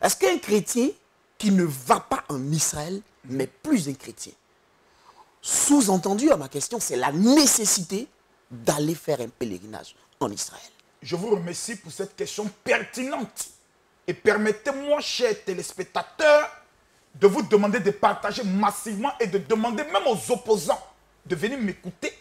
Est-ce qu'un chrétien qui ne va pas en Israël n'est plus un chrétien? Sous-entendu à ma question, c'est la nécessité d'aller faire un pèlerinage en Israël. Je vous remercie pour cette question pertinente. Et permettez-moi, chers téléspectateurs, de vous demander de partager massivement et de demander même aux opposants de venir m'écouter.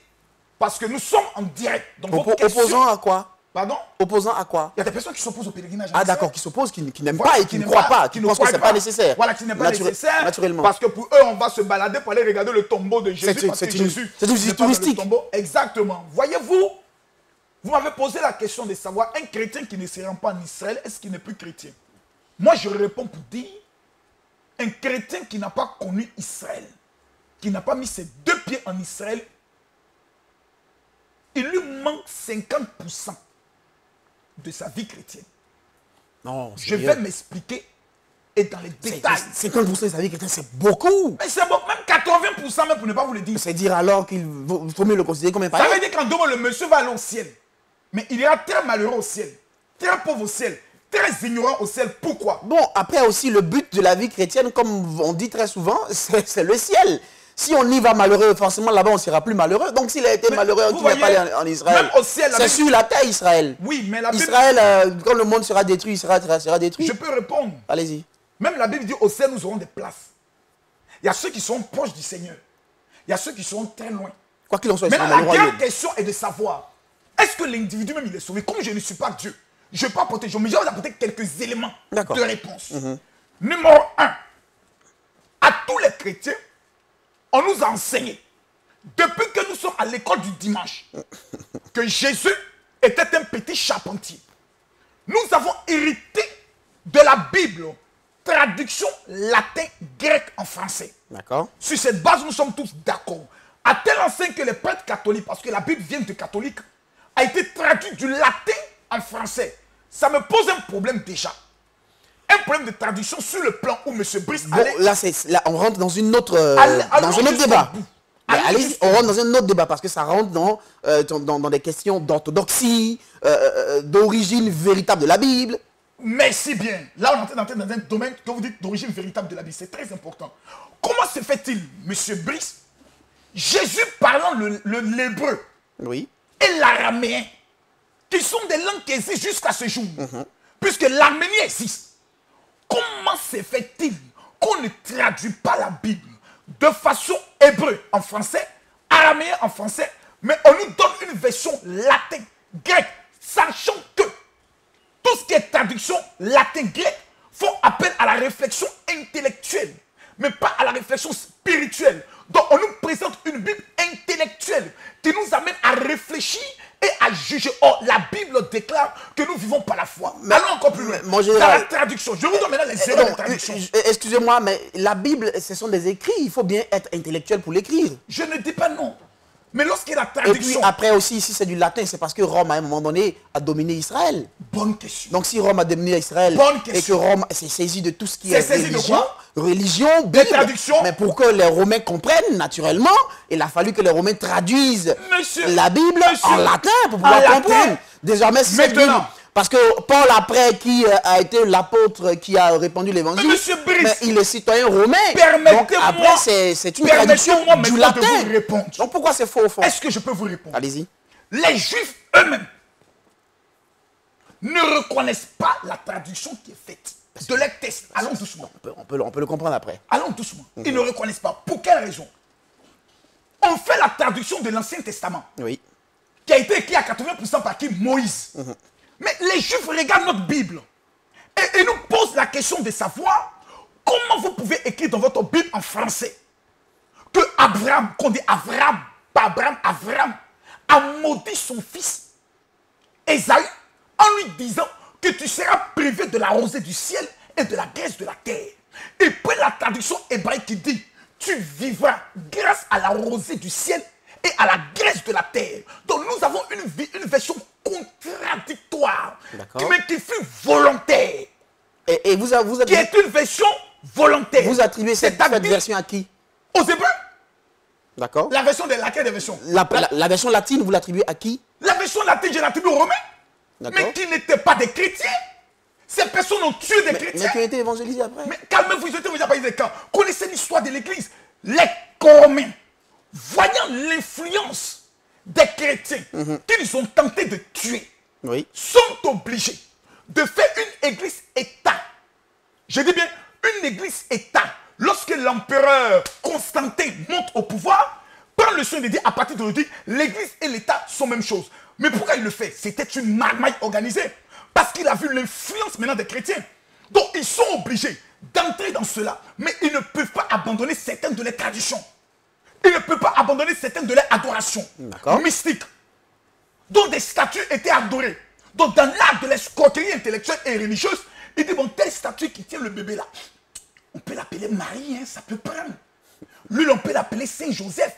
Parce que nous sommes en direct. Donc votre question... Opposant à quoi? Pardon? Opposant à quoi? Il y a des personnes qui s'opposent au pèlerinage. Ah d'accord, qui s'opposent, qui n'aiment pas et qui ne croient pas, qui pensent que ce n'est pas nécessaire. Voilà, qui n'est pas nécessaire. Naturellement. Parce que pour eux, on va se balader pour aller regarder le tombeau de Jésus. C'est une visite touristique. Exactement. Voyez-vous, vous m'avez posé la question de savoir, un chrétien qui ne se rend pas en Israël, est-ce qu'il n'est plus chrétien? Moi, je réponds pour dire, un chrétien qui n'a pas connu Israël, qui n'a pas mis ses deux pieds en Israël, il lui manque 50% de sa vie chrétienne. Non, je vais m'expliquer et dans les détails. 50% de sa vie chrétienne, c'est beaucoup. Mais c'est beaucoup, même 80% même pour ne pas vous le dire. C'est dire alors qu'il faut mieux le considérer comme un païen. Ça veut dire qu'en demain, le monsieur va aller au ciel. Mais il ira très malheureux au ciel, très pauvre au ciel, très ignorant au ciel. Pourquoi? Bon, après aussi, le but de la vie chrétienne, comme on dit très souvent, c'est le ciel. Si on y va malheureux, forcément là-bas on ne sera plus malheureux. Donc s'il a été malheureux, il n'est pas allé en Israël. C'est sur la terre Israël. Oui, mais la Bible... Israël, quand le monde sera détruit, il sera détruit. Je peux répondre. Allez-y. Même la Bible dit au ciel nous aurons des places. Il y a ceux qui sont proches du Seigneur. Il y a ceux qui sont très loin. Quoi qu'il en soit, mais la grande question est de savoir, est-ce que l'individu même il est sauvé? Comme je ne suis pas Dieu, je ne vais pas apporter, mais je vais apporter quelques éléments de réponse. Numéro 1, à tous les chrétiens, on nous a enseigné, depuis que nous sommes à l'école du dimanche, que Jésus était un petit charpentier. Nous avons hérité de la Bible, traduction latin-grec en français. D'accord. Sur cette base, nous sommes tous d'accord. À tel enseigne que les prêtres catholiques, parce que la Bible vient de catholique, a été traduite du latin en français. Ça me pose un problème déjà. Un problème de traduction sur le plan où M. Brice allait... Là, on rentre dans une autre, dans un autre débat. Allez-y, on rentre dans un autre débat parce que ça rentre dans des questions d'orthodoxie, d'origine véritable de la Bible. Merci bien. Là, on est entré dans un domaine que vous dites d'origine véritable de la Bible. C'est très important. Comment se fait-il, M. Brice, Jésus parlant l'hébreu et l'araméen, qui sont des langues qui existent jusqu'à ce jour, puisque l'arménien existe. Comment se fait-il qu'on ne traduit pas la Bible de façon hébreu en français, araméen en français, mais on nous donne une version latin, grecque, sachant que tout ce qui est traduction latin-grec font appel à la réflexion intellectuelle, mais pas à la réflexion spirituelle. Donc on nous présente une Bible intellectuelle qui nous amène à réfléchir et à juger. Or, la Bible déclare que nous vivons par la foi. Mais allons encore plus loin. Dans la traduction, je vous donne maintenant les erreurs de traduction. Excusez-moi, mais la Bible, ce sont des écrits. Il faut bien être intellectuel pour l'écrire. Je ne dis pas non. Mais lorsqu'il y a la traduction... Et puis après aussi, si c'est du latin, c'est parce que Rome, à un moment donné, a dominé Israël. Bonne question. Donc si Rome a dominé Israël, et que Rome s'est saisi de tout ce qui est religion, Bible, mais pour que les Romains comprennent, naturellement, il a fallu que les Romains traduisent la Bible en latin pour pouvoir comprendre. Désormais, c'est cette Bible. Parce que Paul, après, qui a été l'apôtre qui a répandu l'évangile, il est citoyen romain. Donc après, c'est une traduction du latin. Donc pourquoi c'est faux au fond? Est-ce que je peux vous répondre? Allez-y. Les Juifs eux-mêmes ne reconnaissent pas la traduction qui est faite de leur texte. Allons doucement. On peut le comprendre après. Allons doucement. Ils ne reconnaissent pas. Pour quelle raison? On fait la traduction de l'Ancien Testament. Oui. Qui a été écrit à 80% par qui? Moïse. Mais les Juifs regardent notre Bible et nous posent la question de savoir comment vous pouvez écrire dans votre Bible en français que Abraham, qu'on dit Abraham, a maudit son fils Ésaü en lui disant que tu seras privé de la rosée du ciel et de la graisse de la terre. Et puis la traduction hébraïque qui dit tu vivras grâce à la rosée du ciel et à la graisse de la terre. Donc nous avons une version contradictoire, mais qui fut volontaire. Et vous qui est une version volontaire. Vous attribuez cette version à qui? Aux Hébreux. D'accord. La version de laquelle des versions? La version latine, vous l'attribuez à qui? La version latine, je l'attribue aux Romains. Mais qui n'étaient pas des chrétiens. Ces personnes ont tué des chrétiens. Mais qui ont été évangélisés après. Mais calmez-vous, ils ont été évangélisés quand? Connaissez l'histoire de l'église. Les Romains, voyant l'influence des chrétiens qu'ils ont tenté de tuer, sont obligés de faire une église-État. Je dis bien une église-État. Lorsque l'empereur Constantin monte au pouvoir, prend le soin de dire à partir d'aujourd'hui, l'église et l'État sont même chose. Mais pourquoi il le fait? C'était une marmaille organisée. Parce qu'il a vu l'influence maintenant des chrétiens. Donc ils sont obligés d'entrer dans cela. Mais ils ne peuvent pas abandonner certaines de leurs traditions. Ils ne peuvent pas abandonner certaines de leurs adorations mystiques. Dont des statues étaient adorées. Donc dans l'art de l'escroquerie intellectuelle et religieuse, il dit, bon, telle statue qui tient le bébé là, on peut l'appeler Marie, hein, ça peut prendre. Lui, on peut l'appeler Saint-Joseph.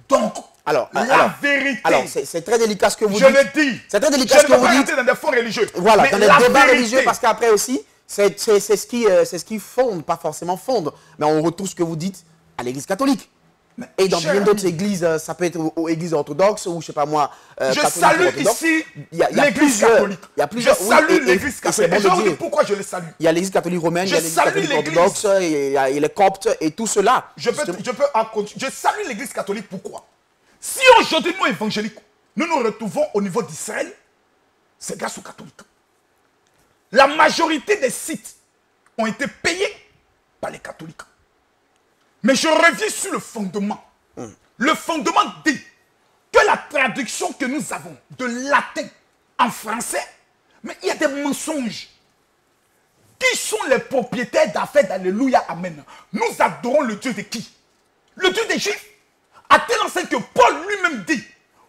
Donc, la vérité. Alors, c'est très délicat ce que vous dites. Je le dis. C'est très délicat ce que vous dites. Je ne vais pas rentrer dans des fonds religieux. Voilà, dans les débats religieux, parce qu'après aussi, c'est ce qui fonde, pas forcément fonde, mais on retrouve ce que vous dites à l'église catholique. Et dans bien d'autres églises, ça peut être aux églises orthodoxes ou je sais pas moi. Je salue ici l'église catholique. Je salue l'église catholique. Et je vous dis pourquoi je le salue. Il y a l'église catholique romaine, il y a l'église catholique orthodoxe, il y a les coptes et tout cela. Je salue l'église catholique pourquoi? Si aujourd'hui nous évangéliques, nous nous retrouvons au niveau d'Israël, c'est grâce aux catholiques. La majorité des sites ont été payés par les catholiques. Mais je reviens sur le fondement. Le fondement dit que la traduction que nous avons de latin en français, mais il y a des mensonges. Qui sont les propriétaires d'affaires d'Alléluia, Amen? Nous adorons le Dieu de qui? Le Dieu des Juifs. À tel enseigne que Paul lui-même dit,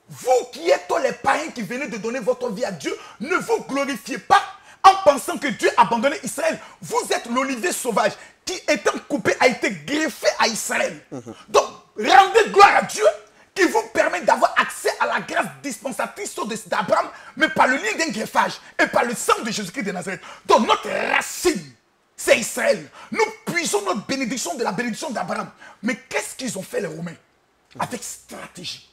vous qui êtes tous les païens qui venez de donner votre vie à Dieu, ne vous glorifiez pas en pensant que Dieu a abandonné Israël. Vous êtes l'olivier sauvage qui, étant coupé, a été greffé à Israël. Donc, rendez gloire à Dieu qui vous permet d'avoir accès à la grâce dispensatrice d'Abraham, mais par le lien d'un greffage et par le sang de Jésus-Christ de Nazareth. Donc, notre racine, c'est Israël. Nous puisons notre bénédiction de la bénédiction d'Abraham. Mais qu'est-ce qu'ils ont fait, les Romains? Avec stratégie.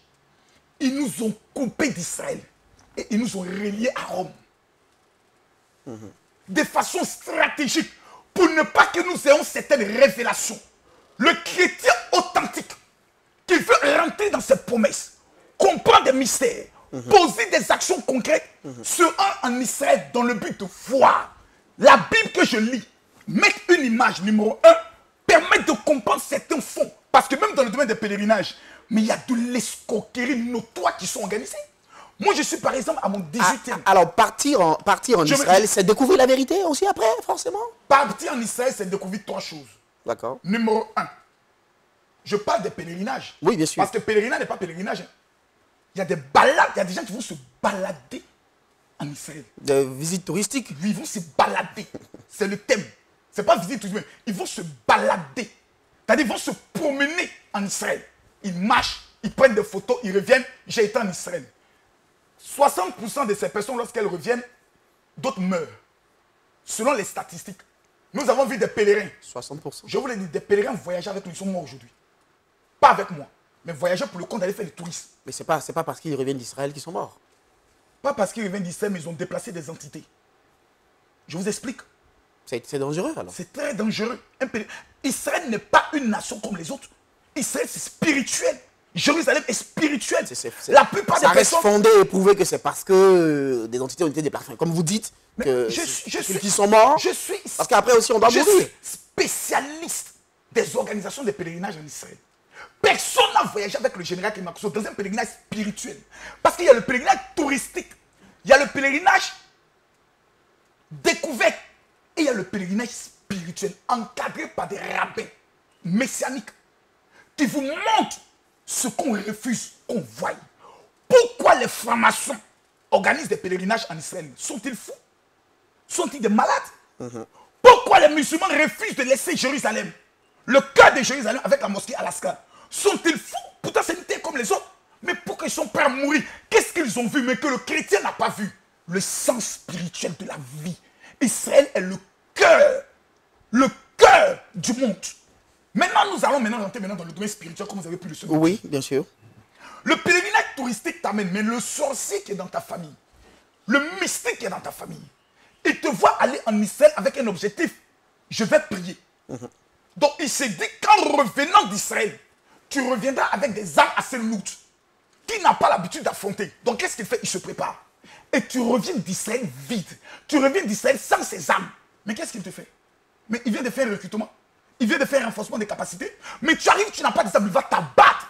Ils nous ont coupés d'Israël et ils nous ont reliés à Rome. De façon stratégique, pour ne pas que nous ayons certaines révélations. Le chrétien authentique qui veut rentrer dans ses promesses, comprendre des mystères, poser des actions concrètes, se rend en Israël dans le but de voir. La Bible que je lis, mettre une image numéro 1, permet de comprendre certains fonds. Parce que même dans le domaine des pèlerinages, mais il y a de l'escroquerie notoire qui sont organisées. Moi, je suis par exemple à mon 18e. Alors, partir en Israël, c'est découvrir la vérité aussi après, forcément? Partir en Israël, c'est découvrir 3 choses. D'accord. Numéro 1, je parle des pèlerinages. Oui, bien sûr. Parce que pèlerinage n'est pas pèlerinage. Il y a des balades, il y a des gens qui vont se balader en Israël. Des visites touristiques? Oui, ils vont se balader. C'est le thème. Ce n'est pas visite touristique. Ils vont se balader. C'est-à-dire, ils vont se promener en Israël. Ils marchent, ils prennent des photos, ils reviennent. J'ai été en Israël. 60% de ces personnes, lorsqu'elles reviennent, d'autres meurent. Selon les statistiques. Nous avons vu des pèlerins. 60%. Je vous l'ai dit, des pèlerins voyager avec nous, ils sont morts aujourd'hui. Pas avec moi, mais voyager pour le compte d'aller faire du tourisme. Mais ce n'est pas parce qu'ils reviennent d'Israël qu'ils sont morts. Pas parce qu'ils reviennent d'Israël, mais ils ont déplacé des entités. Je vous explique. C'est dangereux alors. C'est très dangereux. Israël n'est pas une nation comme les autres. Israël, c'est spirituel. Jérusalem est spirituel. La plupart des personnes... Ça reste fondé et prouvé que c'est parce que des entités ont été déplacées. Comme vous dites, que qui sont morts. Parce qu'après aussi, on doit mourir. Je suis spécialiste des organisations de pèlerinage en Israël. Personne n'a voyagé avec le général Kemakousso dans un pèlerinage spirituel. Parce qu'il y a le pèlerinage touristique. Il y a le pèlerinage découvert. Et il y a le pèlerinage spirituel encadré par des rabbins messianiques qui vous montrent ce qu'on refuse qu'on voie. Pourquoi les francs-maçons organisent des pèlerinages en Israël? Sont-ils fous? Sont-ils des malades? Pourquoi les musulmans refusent de laisser Jérusalem, le cœur de Jérusalem avec la mosquée Alaska? Sont-ils fous? Pourtant c'est une terre comme les autres. Mais pourquoi ils sont prêts à mourir? Qu'est-ce qu'ils ont vu mais que le chrétien n'a pas vu? Le sens spirituel de la vie. Israël est le cœur du monde. Maintenant, nous allons rentrer dans le domaine spirituel comme vous avez pu le savoir. Oui, bien sûr. Le pèlerinage touristique t'amène, mais le sorcier qui est dans ta famille, le mystique qui est dans ta famille, il te voit aller en Israël avec un objectif. Je vais prier. Donc il s'est dit qu'en revenant d'Israël, tu reviendras avec des armes assez lourdes qu'il n'a pas l'habitude d'affronter. Donc qu'est-ce qu'il fait? Il se prépare. Et tu reviens d'Israël vide. Tu reviens d'Israël sans ses armes. Mais qu'est-ce qu'il te fait? Mais il vient de faire un recrutement. Il vient de faire un renforcement des capacités. Mais tu arrives, tu n'as pas des armes, il va t'abattre.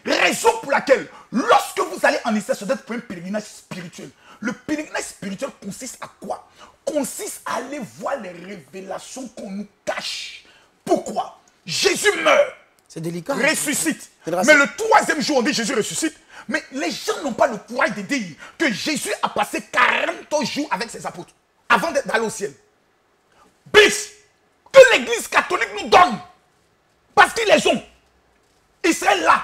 Raison pour laquelle, lorsque vous allez en Israël, ça doit être pour un pèlerinage spirituel. Le pèlerinage spirituel consiste à quoi? Consiste à aller voir les révélations qu'on nous cache. Pourquoi? Jésus meurt. C'est délicat. Ressuscite. Mais le troisième jour, on dit Jésus ressuscite. Mais les gens n'ont pas le courage de dire que Jésus a passé 40 jours avec ses apôtres avant d'aller au ciel. Bis, que l'église catholique nous donne. Parce qu'ils les ont. Israël là,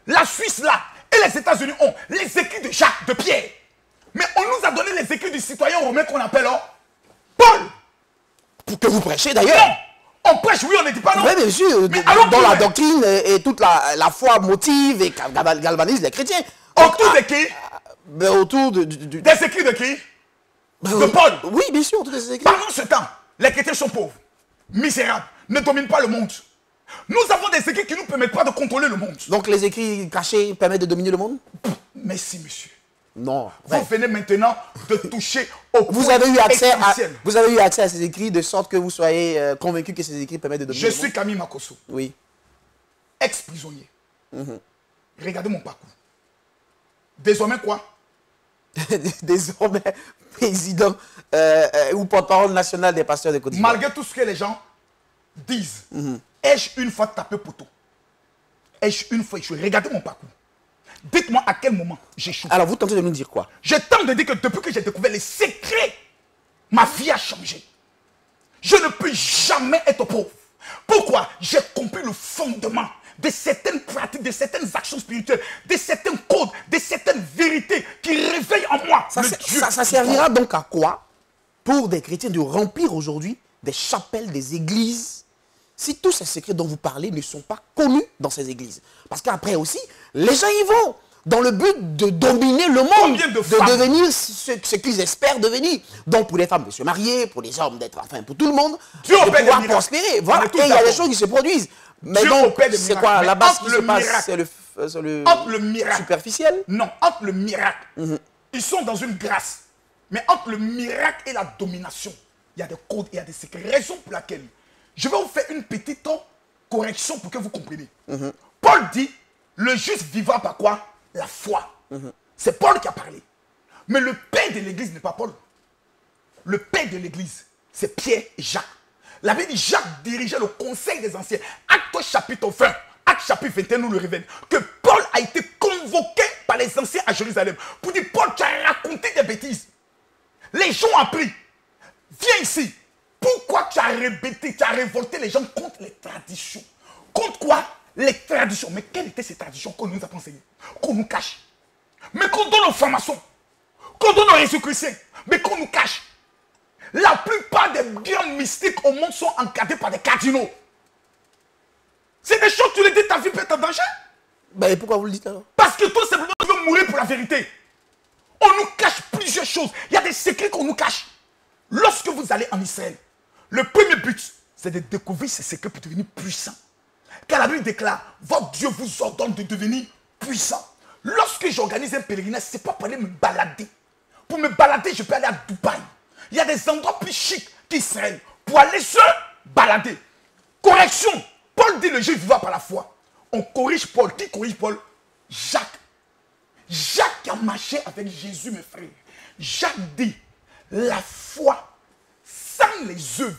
la Suisse là, et les États-Unis ont les écrits de Jacques, de Pierre. Mais on nous a donné les écrits du citoyen romain qu'on appelle Paul. Pour que vous prêchez d'ailleurs. Non. On prêche, oui, on ne dit pas non. Oui, bien sûr. Dans la doctrine et toute la foi motive et galvanise les chrétiens. Autour de qui? Autour des écrits de qui? De Paul. Oui, bien sûr, tous les écrits. Pendant ce temps, les chrétiens sont pauvres, misérables, ne dominent pas le monde. Nous avons des écrits qui ne nous permettent pas de contrôler le monde. Donc les écrits cachés permettent de dominer le monde? Merci, monsieur. Non. Vous venez maintenant de toucher au vous avez eu accès à ces écrits de sorte que vous soyez convaincu que ces écrits permettent de dominer le monde. Je suis Camille Makosso. Oui. Ex-prisonnier. Regardez mon parcours. Désormais quoi? Désormais président ou porte-parole national des pasteurs de Côte d'Ivoire. Malgré tout ce que les gens disent, ai-je une fois tapé poteau? Ai-je une fois échoué? Regardez mon parcours. Dites-moi à quel moment j'ai échoué. Alors vous tentez de nous dire quoi? Je tente de dire que depuis que j'ai découvert les secrets, ma vie a changé. Je ne peux jamais être pauvre. Pourquoi? J'ai compris le fondement de certaines pratiques, de certaines actions spirituelles, de certains codes, de certaines vérités qui réveillent en moi ça servira donc à quoi pour des chrétiens de remplir aujourd'hui des chapelles, des églises, si tous ces secrets dont vous parlez ne sont pas connus dans ces églises? Parce qu'après aussi, les gens y vont dans le but de dominer le monde, de devenir ce qu'ils espèrent devenir. Donc pour les femmes de se marier, pour les hommes d'être, enfin pour tout le monde, de pouvoir prospérer. Voilà, et il y a des choses qui se produisent. Mais Dieu donc, c'est quoi la base qui se passe? C'est le miracle superficiel? Non, entre le miracle. Ils sont dans une grâce. Mais entre le miracle et la domination, il y a des codes, il y a des secrets. Raison pour laquelle je vais vous faire une petite correction pour que vous compreniez. Paul dit, le juste vivra par quoi? La foi. C'est Paul qui a parlé. Mais le père de l'église n'est pas Paul. Le père de l'église, c'est Pierre et Jacques. La Bible dit, Jacques dirigeait le conseil des anciens. Acte chapitre 20, acte chapitre 21 nous le révèle. Que Paul a été convoqué par les anciens à Jérusalem. Pour dire, Paul, tu as raconté des bêtises. Les gens ont appris. Viens ici. Pourquoi tu as rébêté, tu as révolté les gens contre les traditions? Contre quoi? Les traditions. Mais quelles étaient ces traditions qu'on nous a enseignées? Qu'on nous cache. Mais qu'on donne aux formations. Qu'on donne aux réseaux chrétiens. Mais qu'on nous cache. La plupart des biens mystiques au monde sont encadrés par des cardinaux. C'est des choses que tu le dis, ta vie peut être en danger. Ben, et pourquoi vous le dites alors? Parce que tout simplement, tu veux mourir pour la vérité. On nous cache plusieurs choses. Il y a des secrets qu'on nous cache. Lorsque vous allez en Israël, le premier but, c'est de découvrir ces secrets pour devenir puissant. Car la Bible déclare, votre Dieu vous ordonne de devenir puissant. Lorsque j'organise un pèlerinage, ce n'est pas pour aller me balader. Pour me balader, je peux aller à Dubaï. Il y a des endroits plus chics qu'Israël pour aller se balader. Correction. Paul dit le juste vivra par la foi. On corrige Paul. Qui corrige Paul? Jacques. Jacques qui a marché avec Jésus, mes frères. Jacques dit, la foi sans les œuvres.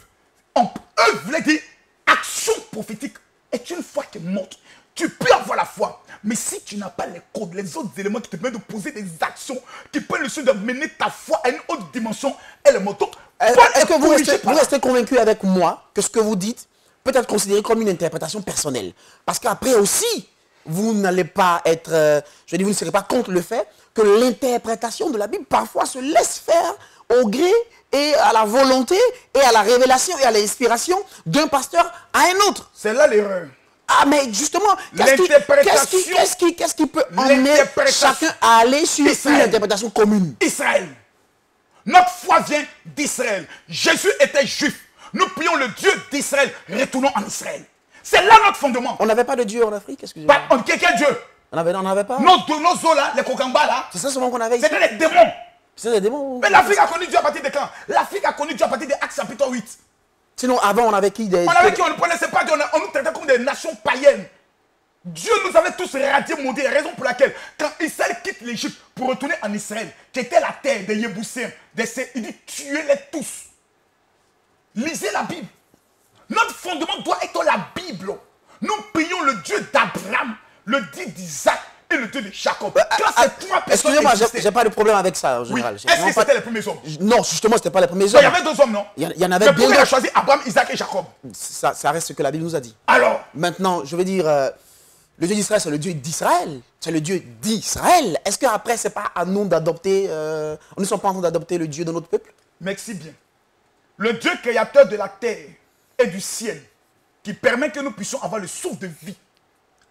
Œuvre voulait dire action prophétique est une foi qui est morte. Tu peux avoir la foi, mais si tu n'as pas les codes, les autres éléments qui te permettent de poser des actions, qui peuvent le de mener ta foi à une autre dimension, elle est morte. Est-ce que vous restez convaincu avec moi que ce que vous dites peut être considéré comme une interprétation personnelle? Parce qu'après aussi, vous n'allez pas être, je veux dire, vous ne serez pas contre le fait que l'interprétation de la Bible parfois se laisse faire au gré et à la volonté et à la révélation et à l'inspiration d'un pasteur à un autre. C'est là l'erreur. Ah mais justement, qu'est-ce qui peut emmener chacun à aller sur une interprétation commune? Israël. Notre foi vient d'Israël. Jésus était juif. Nous prions le Dieu d'Israël. Retournons en Israël. C'est là notre fondement. On n'avait pas de Dieu en Afrique, excusez-moi. Quel Dieu? On n'avait pas. Nos os là, les Kokamba là. C'est ça seulement qu'on avait ici. C'était les démons. C'est des démons. Mais l'Afrique a connu Dieu à partir de quand? L'Afrique a connu Dieu à partir de Actes chapitre 8. Sinon, avant, on avait qui On avait qui? On ne connaissait pas Dieu. On nous traitait comme des nations païennes. Dieu nous avait tous radiés, maudits. Raison pour laquelle, quand Israël quitte l'Égypte pour retourner en Israël, qui était la terre des Yéboussiens, il dit tuez-les tous. Lisez la Bible. Notre fondement doit être la Bible. Nous prions le Dieu d'Abraham, le Dieu d'Isaac et le Dieu de Jacob. Excusez-moi, j'ai pas de problème avec ça en général. Oui. Est-ce que c'était les premiers hommes? Non, justement, c'était pas les premiers hommes. Il y avait 2 hommes, non? Il y en avait bien. Mais pourquoi il a choisi Abraham, Isaac et Jacob? Ça reste ce que la Bible nous a dit. Alors? Maintenant, je veux dire, le Dieu d'Israël, c'est le Dieu d'Israël. C'est le Dieu d'Israël. Est-ce qu'après, c'est pas à nous d'adopter, nous ne sommes pas en train d'adopter le Dieu de notre peuple? Merci bien. Le Dieu créateur de la terre et du ciel, qui permet que nous puissions avoir le souffle de vie,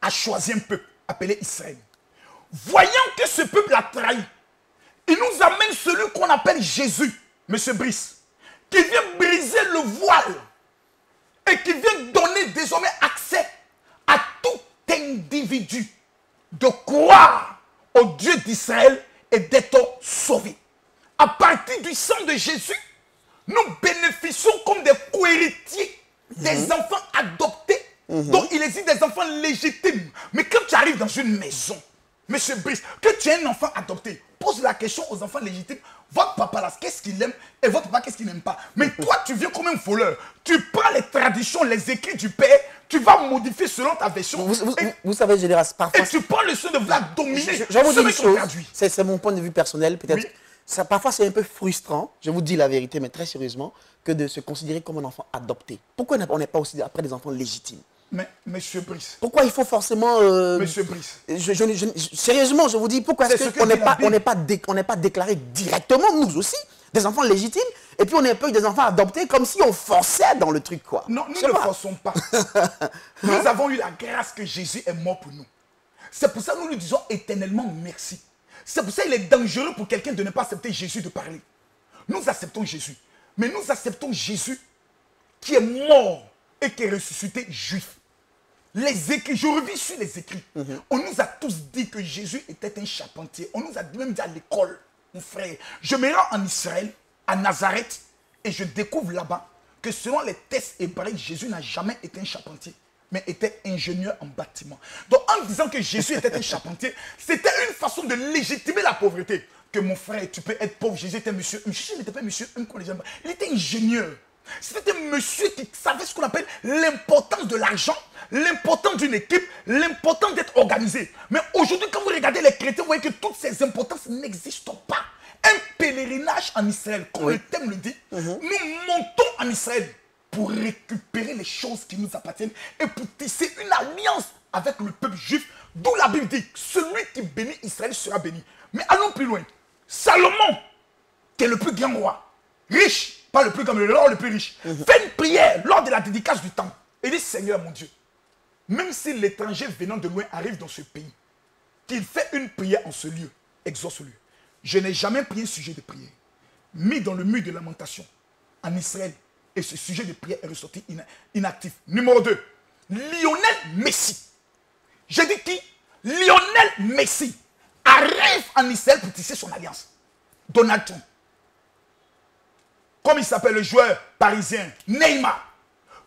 a choisi un peuple appelé Israël. Voyant que ce peuple a trahi, il nous amène celui qu'on appelle Jésus, M. Brice, qui vient briser le voile et qui vient donner désormais accès à tout individu de croire au Dieu d'Israël et d'être sauvé. À partir du sang de Jésus, nous bénéficions comme des co-héritiers des enfants adoptés, dont il existe des enfants légitimes. Mais quand tu arrives dans une maison, Monsieur Brice, que tu es un enfant adopté, pose la question aux enfants légitimes, votre papa là, qu'est-ce qu'il aime et votre papa, qu'est-ce qu'il n'aime pas. Mais toi, tu viens comme un voleur. Tu prends les traditions, les écrits du père, tu vas modifier selon ta version. Vous savez, Général, parfois... Et tu prends le son de vouloir dominer. Je vais vous dire une chose, c'est mon point de vue personnel, peut-être. Oui. Parfois, c'est un peu frustrant, je vous dis la vérité, mais très sérieusement, que de se considérer comme un enfant adopté. Pourquoi on n'est pas aussi après des enfants légitimes? Mais, Monsieur Brice. Pourquoi il faut forcément... Monsieur Brice. Sérieusement, je vous dis, pourquoi est-ce qu'on n'est pas déclaré directement, nous aussi, des enfants légitimes, et puis on est un peu des enfants adoptés, comme si on forçait dans le truc, quoi. Non, nous ne forçons pas. Nous avons eu la grâce que Jésus est mort pour nous. C'est pour ça que nous lui disons éternellement merci. C'est pour ça qu'il est dangereux pour quelqu'un de ne pas accepter Jésus de parler. Nous acceptons Jésus. Mais nous acceptons Jésus qui est mort et qui est ressuscité juif. Les écrits, je revis sur les écrits. On nous a tous dit que Jésus était un charpentier. On nous a même dit à l'école, mon frère. Je me rends en Israël, à Nazareth, et je découvre là-bas que selon les tests hébraïques, Jésus n'a jamais été un charpentier, mais était ingénieur en bâtiment. Donc en disant que Jésus était un charpentier, c'était une façon de légitimer la pauvreté. Que mon frère, tu peux être pauvre, Jésus était monsieur. Jésus n'était pas monsieur, il était ingénieur. C'était un monsieur qui savait ce qu'on appelle l'importance de l'argent, l'importance d'une équipe, l'importance d'être organisé. Mais aujourd'hui, quand vous regardez les chrétiens, vous voyez que toutes ces importances n'existent pas. Un pèlerinage en Israël, comme le thème le dit, nous montons en Israël pour récupérer les choses qui nous appartiennent et pour tisser une alliance avec le peuple juif, d'où la Bible dit, celui qui bénit Israël sera béni. Mais allons plus loin. Salomon, qui est le plus grand roi, riche, pas le plus grand, mais le roi le plus riche, fait une prière lors de la dédicace du temple. Il dit, Seigneur mon Dieu, même si l'étranger venant de loin arrive dans ce pays, qu'il fait une prière en ce lieu, exauce-le. Je n'ai jamais pris un sujet de prière, mis dans le mur de lamentation en Israël, et ce sujet de prière est ressorti inactif. Numéro 2, Lionel Messi. J'ai dit qui? Lionel Messi arrive en Israël pour tisser son alliance. Donald Trump. Comme il s'appelle le joueur parisien, Neymar.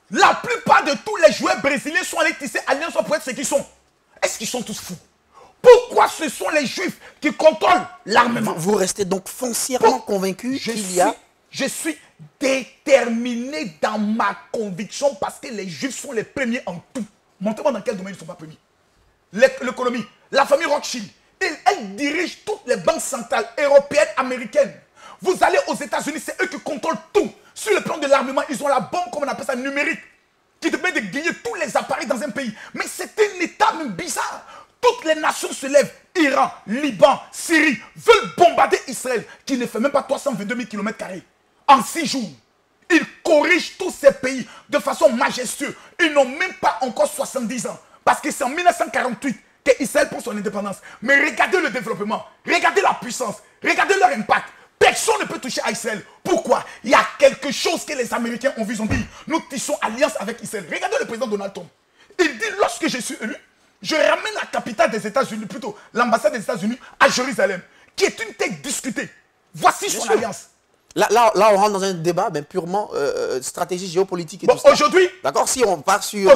La plupart de tous les joueurs brésiliens sont allés tisser alliance pour être ce qu'ils sont. Est-ce qu'ils sont tous fous? Pourquoi ce sont les juifs qui contrôlent l'armement? Vous restez donc foncièrement convaincu qu'il y a... Je suis déterminé dans ma conviction parce que les juifs sont les premiers en tout. Montrez-moi dans quel domaine ils ne sont pas premiers. L'économie, la famille Rothschild, elle dirige toutes les banques centrales européennes, américaines. Vous allez aux États-Unis, c'est eux qui contrôlent tout. Sur le plan de l'armement, ils ont la bombe, comme on appelle ça, numérique, qui te permet de griller tous les appareils dans un pays. Mais c'est un état même bizarre. Toutes les nations se lèvent, Iran, Liban, Syrie, veulent bombarder Israël, qui ne fait même pas 322 000 km². En 6 jours, ils corrigent tous ces pays de façon majestueuse. Ils n'ont même pas encore 70 ans. Parce que c'est en 1948 qu'Israël prend son indépendance. Mais regardez le développement, regardez la puissance, regardez leur impact. Personne ne peut toucher à Israël. Pourquoi? Il y a quelque chose que les Américains ont vu. Ils ont dit, nous tissons alliance avec Israël. Regardez le président Donald Trump. Il dit, lorsque je suis élu, je ramène la capitale des États-Unis, plutôt l'ambassade des États-Unis à Jérusalem, qui est une terre discutée. Voici son alliance. Là, on rentre dans un débat purement stratégie géopolitique et bon, tout ça. Aujourd'hui... D'accord, si on part sur...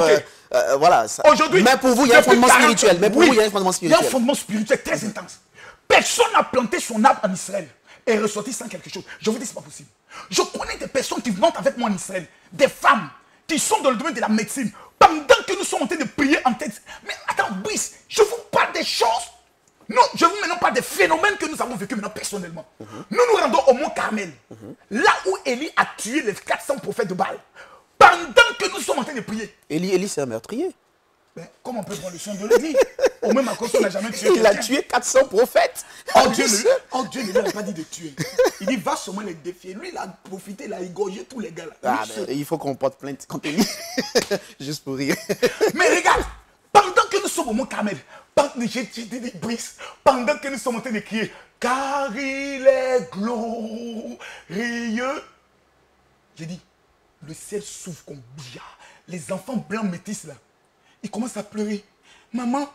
voilà. Aujourd'hui... Mais pour vous, il y a un fondement spirituel. Mais pour vous, il y a un fondement spirituel. Il y a un fondement spirituel très intense. Personne n'a planté son arbre en Israël et est ressorti sans quelque chose. Je vous dis, ce n'est pas possible. Je connais des personnes qui vont avec moi en Israël, des femmes qui sont dans le domaine de la médecine, pendant que nous sommes en train de prier en tête. Mais attends, Brice, je vous parle des choses. Non, je ne vous maintenant pas des phénomènes que nous avons vécu maintenant personnellement. Nous nous rendons au mont Carmel, là où Élie a tué les 400 prophètes de Baal. Pendant que nous sommes en train de prier. Élie c'est un meurtrier. Ben, comment on peut prendre le son de le dire? Au même à cause qu'on n'a jamais tué quelqu'un. Il a tué 400 prophètes. Oh Dieu ne lui a pas dit de tuer. Il dit va seulement les défier. Lui, il a profité, il a égorgé tous les gars là. Ah, ben, il faut qu'on porte plainte contre Élie. Juste pour rire. Mais regarde, pendant que nous sommes au mont Carmel, pendant que nous sommes en train de crier, car il est glorieux. J'ai dit, le ciel s'ouvre comme billard. Les enfants blancs métis là, ils commencent à pleurer. Maman,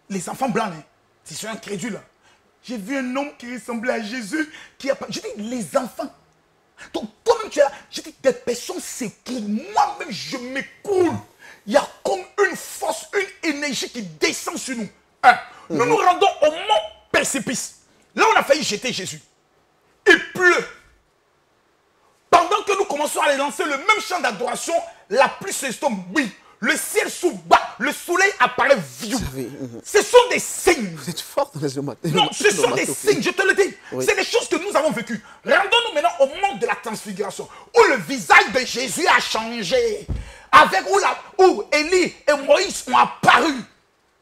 les enfants blancs, hein, c'est sur un crédule là. J'ai vu un homme qui ressemblait à Jésus qui a... Je dis, les enfants. Donc toi-même tu es là. Je dis, des personnes s'écoulent. Moi-même, je m'écoule. Il y a comme une force, une énergie qui descend sur nous. Hein? Nous nous rendons au mont précipice. Là, on a failli jeter Jésus. Il pleut. Pendant que nous commençons à aller lancer le même chant d'adoration, la pluie s'estompe. Oui, le ciel s'ouvre bas, le soleil apparaît vieux. Ce sont des signes. Vous êtes fort dans les matin. Non, ce sont des signes, je te le dis. Oui. C'est des choses que nous avons vécues. Rendons-nous maintenant au mont de la transfiguration, où le visage de Jésus a changé. Avec où Élie et Moïse ont apparu.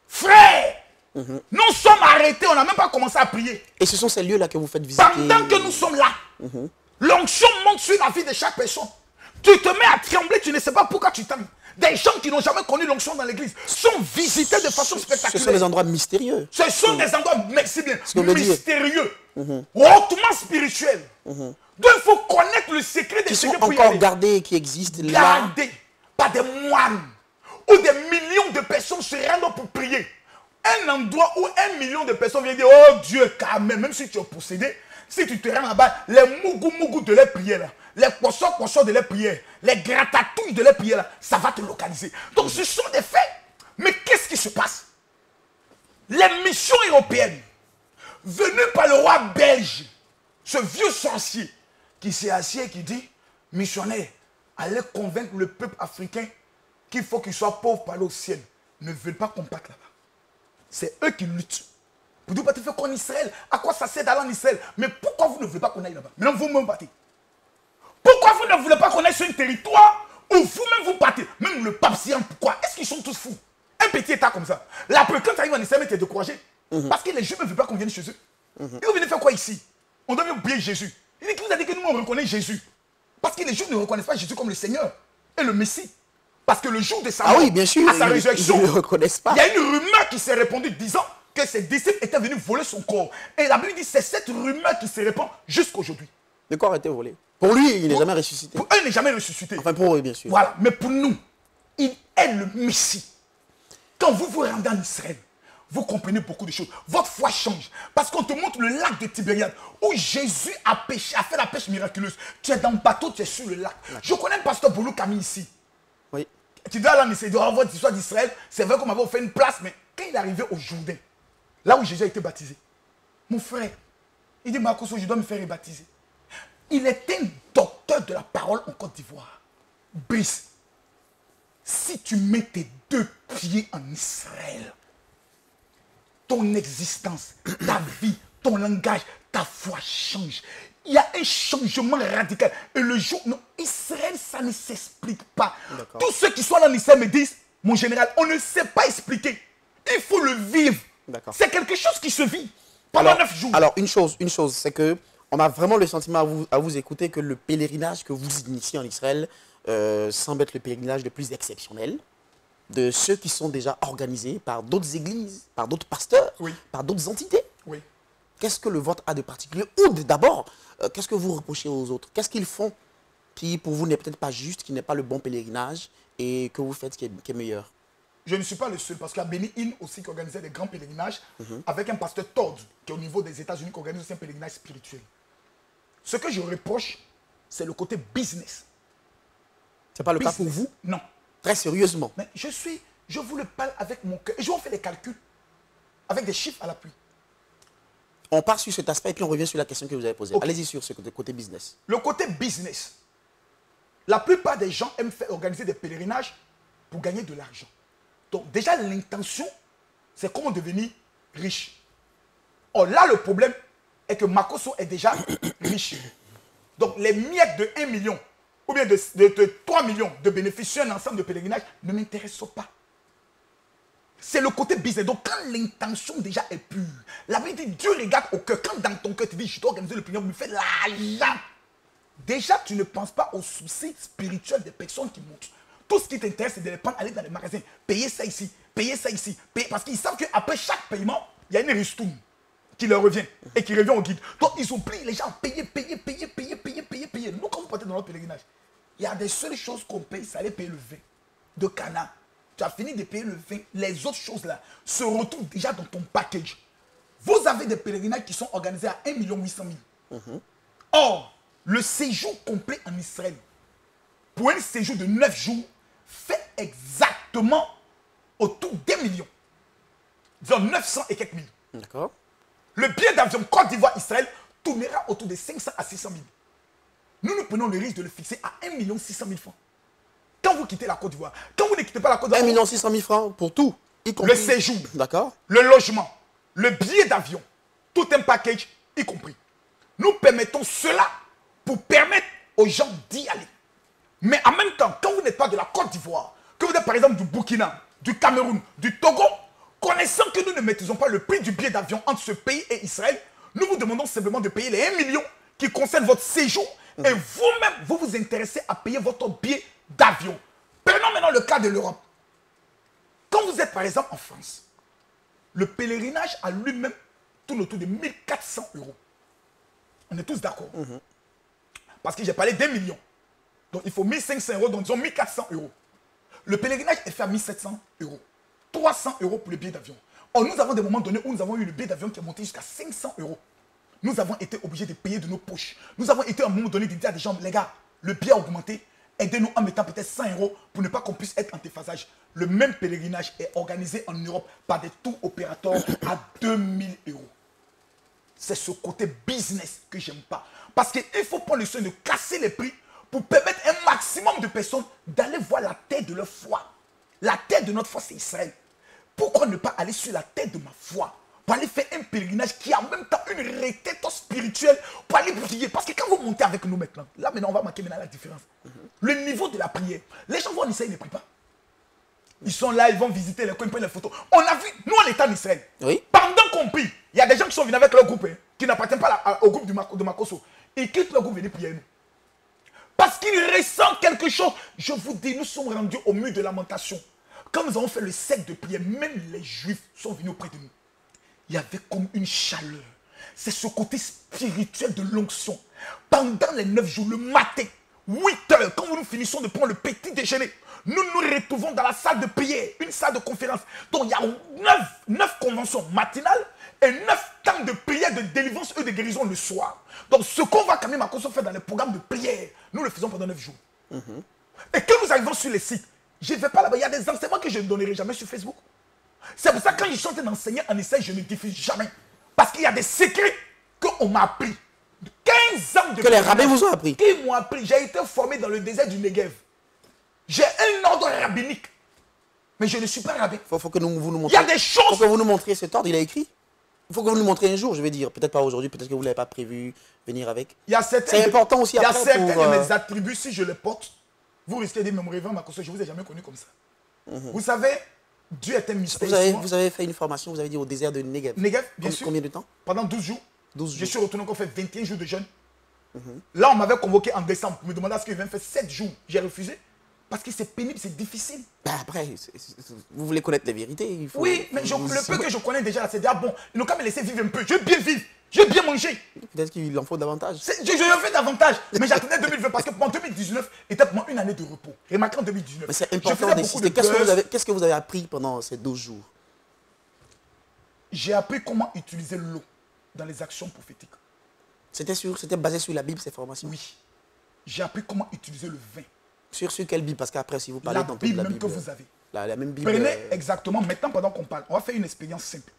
Frère, nous sommes arrêtés, on n'a même pas commencé à prier. Et ce sont ces lieux-là que vous faites visiter. Pendant que nous sommes là, l'onction monte sur la vie de chaque personne. Tu te mets à trembler, tu ne sais pas pourquoi tu trembles. Des gens qui n'ont jamais connu l'onction dans l'église sont visités de façon spectaculaire. Ce sont des endroits mystérieux. Ce sont des endroits mystérieux, hautement spirituels. Donc il faut connaître le secret des secrets pour y aller. Qui sont encore gardés, qui existent là. Gardés par des moines où des millions de personnes se rendent pour prier. Un endroit où 1 million de personnes viennent dire, oh Dieu, quand même si tu es possédé, si tu te rends là-bas, les mougou de les prières là, les poissons de les prières, les gratatouilles de les prières là, ça va te localiser. Donc ce sont des faits. Mais qu'est-ce qui se passe? Les missions européennes, venues par le roi belge, ce vieux sorcier, qui s'est assis et qui dit, missionnaire, allez convaincre le peuple africain qu'il faut qu'il soit pauvre par au ciel. Ne veulent pas combattre là-bas. C'est eux qui luttent. Vous dites, tu fais qu'en Israël, à quoi ça sert d'aller en Israël? Mais pourquoi vous ne voulez pas qu'on aille là-bas? Maintenant, vous-même battez. Pourquoi vous ne voulez pas qu'on aille sur un territoire où vous-même vous battez? Même le pape Sian, pourquoi? Est-ce qu'ils sont tous fous? Un petit état comme ça. Là, quand tu arrives en Israël, tu es découragé. Parce que les Juifs ne veulent pas qu'on vienne chez eux. Et vous venez faire quoi ici? On doit oublier Jésus. Il dit qu'il vous a dit que nous, on reconnaît Jésus. Parce que les Juifs ne reconnaissent pas Jésus comme le Seigneur et le Messie. Parce que le jour de sa mort, à sa résurrection, ils ne reconnaissent pas. Il y a une rumeur qui s'est répandue disant que ses disciples étaient venus voler son corps. Et la Bible dit que c'est cette rumeur qui se répand jusqu'à aujourd'hui. Le corps a été volé. Pour lui, il n'est jamais ressuscité. Pour eux, il n'est jamais ressuscité. Enfin, pour eux, bien sûr. Voilà. Mais pour nous, il est le Messie. Quand vous vous rendez en Israël, vous comprenez beaucoup de choses. Votre foi change. Parce qu'on te montre le lac de Tibériade, où Jésus a fait la pêche miraculeuse. Tu es dans le bateau, tu es sur le lac. Je connais un pasteur Boulou Camille ici. Oui. Tu dois aller en Israël, avoir votre histoire d'Israël. C'est vrai qu'on m'avait fait une place, mais quand il est arrivé au Jourdain, là où Jésus a été baptisé, mon frère, il dit, Marcos, je dois me faire rebaptiser. Il était un docteur de la parole en Côte d'Ivoire. Brice, si tu mets tes 2 pieds en Israël, ton existence, ta vie, ton langage, ta foi change. Il y a un changement radical. Et le jour... Non, Israël, ça ne s'explique pas. Tous ceux qui sont là en Israël me disent, mon général, on ne sait pas expliquer. Il faut le vivre. C'est quelque chose qui se vit pendant 9 jours. Alors, une chose, c'est que on a vraiment le sentiment à vous écouter que le pèlerinage que vous initiez en Israël semble être le pèlerinage le plus exceptionnel de ceux qui sont déjà organisés par d'autres églises, par d'autres pasteurs, par d'autres entités. Oui. Qu'est-ce que le vôtre a de particulier? Ou d'abord, qu'est-ce que vous reprochez aux autres? Qu'est-ce qu'ils font qui, pour vous, n'est peut-être pas juste, qui n'est pas le bon pèlerinage et que vous faites qui est meilleur? Je ne suis pas le seul, parce qu'il y a Benny Hinn aussi qui organisait des grands pèlerinages avec un pasteur Todd, qui est au niveau des États-Unis, qui organise aussi un pèlerinage spirituel. Ce que je reproche, c'est le côté business. Ce n'est pas le cas pour vous? Non. Très sérieusement. Mais je vous le parle avec mon cœur. Et je vous fais des calculs avec des chiffres à l'appui. On part sur cet aspect et puis on revient sur la question que vous avez posée. Okay. Allez-y sur ce côté business. Le côté business. La plupart des gens aiment organiser des pèlerinages pour gagner de l'argent. Donc déjà l'intention, c'est comment devenir riche. Or là, le problème est que Makosso est déjà riche. Donc les miettes de 1 million ou bien de 3 millions de bénéfices sur un ensemble de pèlerinages ne m'intéressent pas. C'est le côté business. Donc quand l'intention déjà est pure, la Bible dit Dieu regarde au cœur. Quand dans ton cœur tu dis je dois organiser le pèlerinage, me fais l'argent. Déjà tu ne penses pas aux soucis spirituels des personnes qui montent. Tout ce qui t'intéresse c'est de les prendre, aller dans les magasins, payer ça ici, payer, parce qu'ils savent qu'après chaque paiement, il y a une ristourne qui leur revient et qui revient au guide. Donc ils oublient les gens payer. Nous quand vous partez dans notre pèlerinage, il y a des seules choses qu'on paye, c'est aller payer le vin de Cana. Tu as fini de payer le vin, les autres choses là se retrouvent déjà dans ton package. Vous avez des pèlerinages qui sont organisés à 1 800 000. Or, le séjour complet en Israël, pour un séjour de 9 jours, fait exactement autour d'1 million. Disons 900 et quelques mille. D'accord. Le billet d'avion Côte d'Ivoire-Israël tournera autour de 500 à 600 000. Nous prenons le risque de le fixer à 1 600 000 francs. Quand vous quittez la Côte d'Ivoire, quand vous ne quittez pas la Côte d'Ivoire... 1 600 000 francs pour tout, y compris le séjour, le logement, le billet d'avion, tout un package, y compris. Nous permettons cela pour permettre aux gens d'y aller. Mais en même temps, quand vous n'êtes pas de la Côte d'Ivoire, que vous êtes par exemple du Burkina, du Cameroun, du Togo, connaissant que nous ne maîtrisons pas le prix du billet d'avion entre ce pays et Israël, nous vous demandons simplement de payer les 1 million qui concernent votre séjour et vous-même, vous vous intéressez à payer votre billet d'avion. Prenons maintenant le cas de l'Europe. Quand vous êtes par exemple en France, le pèlerinage à lui-même tourne autour de 1400 €. On est tous d'accord. Parce que j'ai parlé d'1 million. Donc il faut 1500 €, donc disons 1400 €. Le pèlerinage est fait à 1700 €. 300 € pour le billet d'avion. Or, nous avons des moments donnés où nous avons eu le billet d'avion qui est monté jusqu'à 500 €. Nous avons été obligés de payer de nos poches. Nous avons été à un moment donné de dire à des gens, les gars, le billet a augmenté, aidez-nous en mettant peut-être 100 € pour ne pas qu'on puisse être en déphasage. Le même pèlerinage est organisé en Europe par des tours opérateurs à 2000 €. C'est ce côté business que j'aime pas. Parce qu'il faut prendre le soin de casser les prix pour permettre un maximum de personnes d'aller voir la terre de leur foi. La terre de notre foi, c'est Israël. Pourquoi ne pas aller sur la terre de ma foi pour aller faire un pèlerinage qui a en même temps une retraite spirituelle pour aller prier? Parce que quand vous montez avec nous maintenant, là maintenant on va marquer maintenant la différence. Le niveau de la prière. Les gens vont en Israël, ils ne prient pas. Ils sont là, ils vont visiter les coins, ils prennent les photos. On a vu, nous on est en Israël. Oui. Pendant qu'on prie, il y a des gens qui sont venus avec leur groupe, qui n'appartiennent pas au groupe de Makosso. Ils quittent leur groupe et viennent prier nous. Parce qu'ils ressentent quelque chose. Je vous dis, nous sommes rendus au mur de lamentation. Quand nous avons fait le cercle de prière, même les Juifs sont venus auprès de nous. Il y avait comme une chaleur. C'est ce côté spirituel de l'onction. Pendant les 9 jours, le matin, 8 heures, quand nous finissons de prendre le petit déjeuner, nous nous retrouvons dans la salle de prière, une salle de conférence. Donc il y a 9 conventions matinales et 9 temps de prière, de délivrance et de guérison le soir. Donc ce qu'on va quand même à cause faire dans les programmes de prière, nous le faisons pendant 9 jours. Et quand nous arrivons sur les sites, je ne vais pas là-bas, il y a des enseignements que je ne donnerai jamais sur Facebook. C'est pour ça que quand je suis en train d'enseigner en Israël, je ne diffuse jamais. Parce qu'il y a des secrets qu'on m'a appris. 15 ans de que les rabbins vous ont appris. Qui m'ont appris. J'ai été formé dans le désert du Negev. J'ai un ordre rabbinique. Mais je ne suis pas rabbin. Il faut que vous nous montriez. Il y a des choses. Il faut que vous nous montriez cet ordre, il a écrit. Il faut que vous nous montriez un jour, je vais dire. Peut-être pas aujourd'hui, peut-être que vous ne l'avez pas prévu venir avec. C'est important aussi après. Il y a certains de mes attributs, si je les porte, vous risquez de me révéler ma cause. Je ne vous ai jamais connu comme ça. Vous savez, Dieu est un mystère. Vous avez fait une formation, vous avez dit au désert de Negev. Negev, bien sûr. Combien de temps? Pendant 12 jours. 12 jours. Je suis retourné encore faire 21 jours de jeûne. Là, on m'avait convoqué en décembre pour me demander à ce que je vienne faire 7 jours. J'ai refusé. Parce que c'est pénible, c'est difficile. Ben après, vous voulez connaître les vérités. Il faut, oui, mais le peu que je connais déjà, c'est dire, bon, ils n'ont qu'à me laisser vivre un peu. Je veux bien vivre. Je veux bien manger. Peut-être qu'il en faut davantage. Je en fais davantage. Mais j'attendais 2020 parce que en 2019, était pour moi une année de repos. Remarquez en 2019. Mais c'est important d'insister. Qu'est-ce que vous avez appris pendant ces 12 jours? J'ai appris comment utiliser l'eau dans les actions prophétiques. C'était basé sur la Bible, ces formations? Oui. J'ai appris comment utiliser le vin. Sur quelle Bible? Parce qu'après, si vous parlez dans la Bible que vous avez. La même Bible. Prenez exactement, maintenant pendant qu'on parle, on va faire une expérience simple.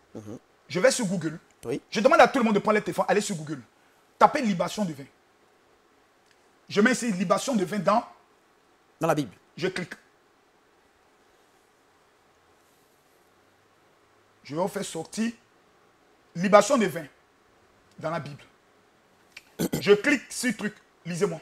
Je vais sur Google. Oui. Je demande à tout le monde de prendre le téléphone, allez sur Google. Tapez libation de vin. Je mets ici libation de vin dans la Bible. Je clique. Je vais vous faire sortir libation de vin dans la Bible. Je clique sur le truc. Lisez-moi.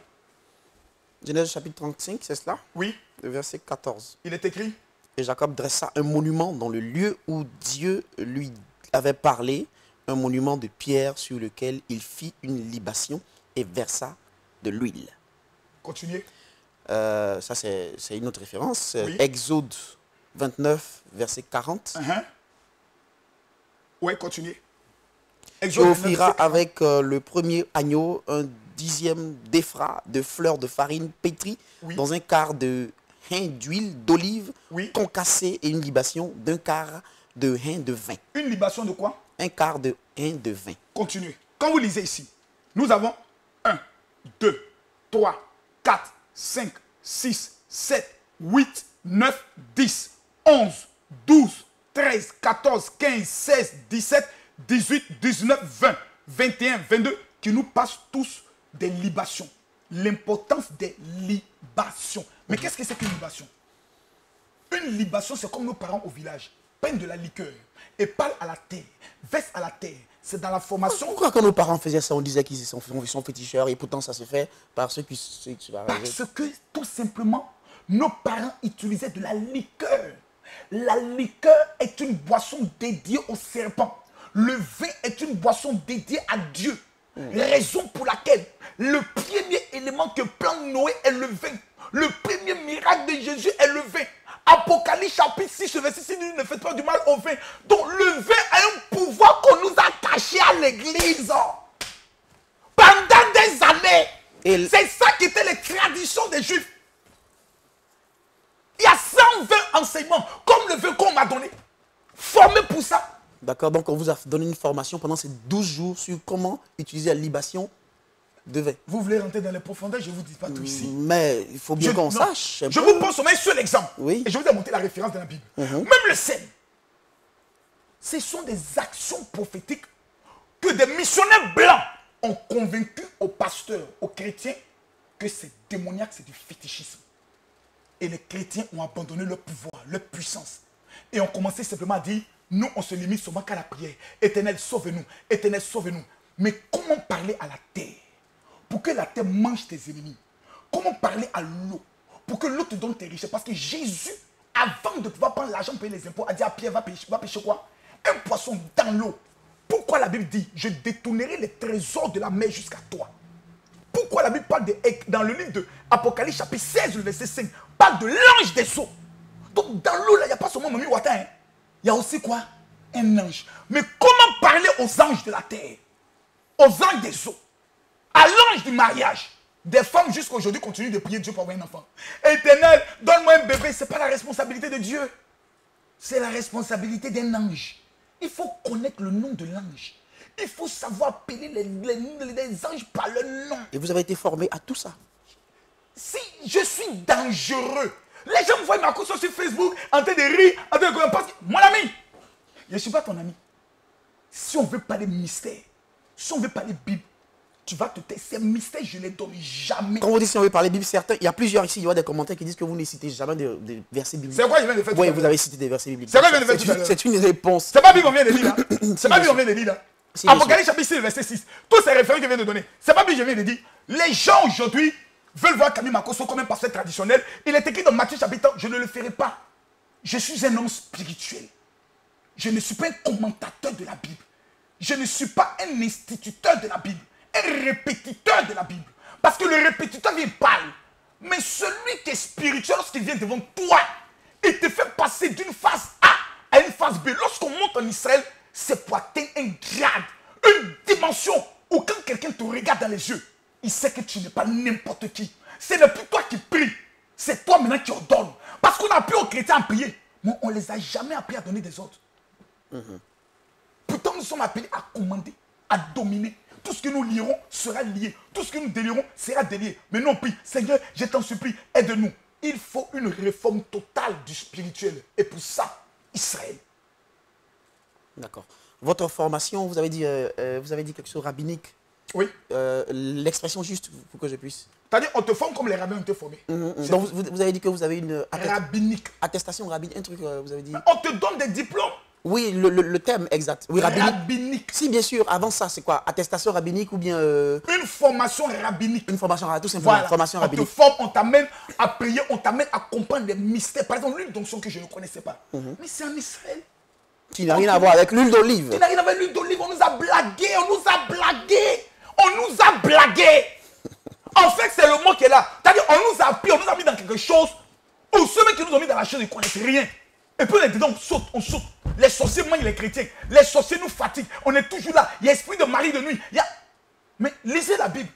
Genèse chapitre 35, c'est cela? Oui. Le verset 14. Il est écrit. Et Jacob dressa un monument dans le lieu où Dieu lui avait parlé, un monument de pierre sur lequel il fit une libation et versa de l'huile. Continuez. Ça, c'est une autre référence. Oui. Exode 29, verset 40. Oui, continuez. Tu offriras avec le premier agneau un 10e d'ephra de fleurs de farine pétrie dans un quart de hin d'huile d'olive concassée et une libation d'un quart de hin de vin. Une libation de quoi? Un quart de hin de vin. Continuez. Quand vous lisez ici, nous avons 1, 2, 3, 4, 5, 6, 7, 8, 9, 10, 11, 12, 13, 14, 15, 16, 17, 18, 19, 20, 21, 22, qui nous passent tous des libations. L'importance des libations. Mais qu'est-ce que c'est qu'une libation? Une libation, c'est comme nos parents au village. Prennent de la liqueur et parlent à la terre, versent à la terre. C'est dans la formation. Pourquoi quand nos parents faisaient ça, on disait qu'ils sont féticheurs et pourtant ça se fait par ceux qui... Parce que tout simplement, nos parents utilisaient de la liqueur. La liqueur est une boisson dédiée au serpent. Le vin est une boisson dédiée à Dieu. Raison pour laquelle le premier élément que plante Noé est le vin. Le premier miracle de Jésus est le vin. Apocalypse chapitre 6, verset 6, ne faites pas du mal au vin. Donc le vin a un pouvoir qu'on nous a caché à l'église pendant des années. C'est ça qui était les traditions des Juifs. Il y a 120 enseignements, comme le vin qu'on m'a donné, formé pour ça. D'accord, donc on vous a donné une formation pendant ces 12 jours sur comment utiliser la libation de vin. Vous voulez rentrer dans les profondeurs, je ne vous dis pas tout ici. Mais il faut bien qu'on sache. Je vous pose un seul exemple. Oui. Et je vais vous montrer la référence de la Bible. Même le sel. Ce sont des actions prophétiques que des missionnaires blancs ont convaincu aux pasteurs, aux chrétiens, que c'est démoniaque, c'est du fétichisme. Et les chrétiens ont abandonné leur pouvoir, leur puissance. Et ont commencé simplement à dire, nous, on se limite seulement qu'à la prière. Éternel, sauve-nous. Éternel, sauve-nous. Mais comment parler à la terre pour que la terre mange tes ennemis? Comment parler à l'eau pour que l'eau te donne tes richesses? Parce que Jésus, avant de pouvoir prendre l'argent pour payer les impôts, a dit à Pierre, va pêcher quoi? Un poisson dans l'eau. Pourquoi la Bible dit, je détournerai les trésors de la mer jusqu'à toi? Pourquoi la Bible parle dans le livre de Apocalypse chapitre 16, le verset 5, parle de l'ange des eaux? Donc dans l'eau, là, il n'y a pas seulement Mami Wata, hein? Il y a aussi quoi? Un ange. Mais comment parler aux anges de la terre? Aux anges des eaux? À l'ange du mariage? Des femmes jusqu'à aujourd'hui continuent de prier Dieu pour avoir un enfant. Éternel, donne-moi un bébé. Ce n'est pas la responsabilité de Dieu. C'est la responsabilité d'un ange. Il faut connaître le nom de l'ange. Il faut savoir appeler les anges par leur nom. Et vous avez été formé à tout ça? Si je suis dangereux, les gens me voient ma cause sur Facebook en train de rire, en train de parce que mon ami, je ne suis pas ton ami. Si on veut parler mystère, si on veut parler Bible, tu vas te taire. Ces mystères, je ne les donne jamais. Quand vous dites si on veut parler Bible, certains, il y a plusieurs ici, il y a des commentaires qui disent que vous ne citez jamais des versets bibliques. C'est quoi je viens de faire? Oui, vous avez cité des versets bibliques. C'est quoi je viens de faire? C'est une réponse. C'est pas Bible qu'on vient de lire là. C'est pas Bible qu'on vient de lire là. Apocalypse chapitre 6, verset 6. Tous ces références que je viens de donner. C'est pas Bible que je viens de dire. Les gens aujourd'hui veulent voir Camille Makosso comme un pasteur traditionnel. Il est écrit dans Matthieu chapitre 1, je ne le ferai pas. Je suis un homme spirituel. Je ne suis pas un commentateur de la Bible. Je ne suis pas un instituteur de la Bible. Un répétiteur de la Bible. Parce que le répétiteur, il parle. Mais celui qui est spirituel, lorsqu'il vient devant toi, il te fait passer d'une phase A à une phase B. Lorsqu'on monte en Israël, c'est pour atteindre un grade, une dimension où quand quelqu'un te regarde dans les yeux, il sait que tu n'es pas n'importe qui. Ce n'est plus toi qui prie, c'est toi maintenant qui ordonnes. Parce qu'on a appris aux chrétiens à prier, mais on ne les a jamais appris à donner des ordres. Pourtant, nous sommes appelés à commander, à dominer. Tout ce que nous lirons sera lié. Tout ce que nous délirons sera délié. Mais non, prie, Seigneur, je t'en supplie, aide-nous. Il faut une réforme totale du spirituel. Et pour ça, Israël. D'accord. Votre formation, vous avez dit quelque chose rabbinique. Oui. L'expression juste pour que je puisse. C'est-à-dire, on te forme comme les rabbins ont été formés. Donc, vous avez dit que vous avez une rabbinique. Attestation rabbinique, un truc, vous avez dit. On te donne des diplômes. Oui, le terme exact. Oui, rabbinique. Si, bien sûr. Avant ça, c'est quoi? Attestation rabbinique ou bien... Une formation rabbinique. Une formation rabbinique, tout simplement. Voilà. Formation rabbinique. On te forme, on t'amène à prier, on t'amène à comprendre les mystères. Par exemple, l'huile d'onction que je ne connaissais pas. Mais c'est en Israël. Qui n'a rien à voir avec l'huile d'olive. Qui n'a rien à voir avec l'huile d'olive. On nous a blagué, on nous a blagué. On nous a blagué. En fait, c'est le mot qui est là. C'est-à-dire, on nous a appris, on nous a mis dans quelque chose où ceux qui nous ont mis dans la chose, ils ne connaissent rien. Et puis on est dedans, on saute. Les sorciers mangent les chrétiens. Les sorciers nous fatiguent. On est toujours là. Il y a esprit de mari de nuit. Mais lisez la Bible.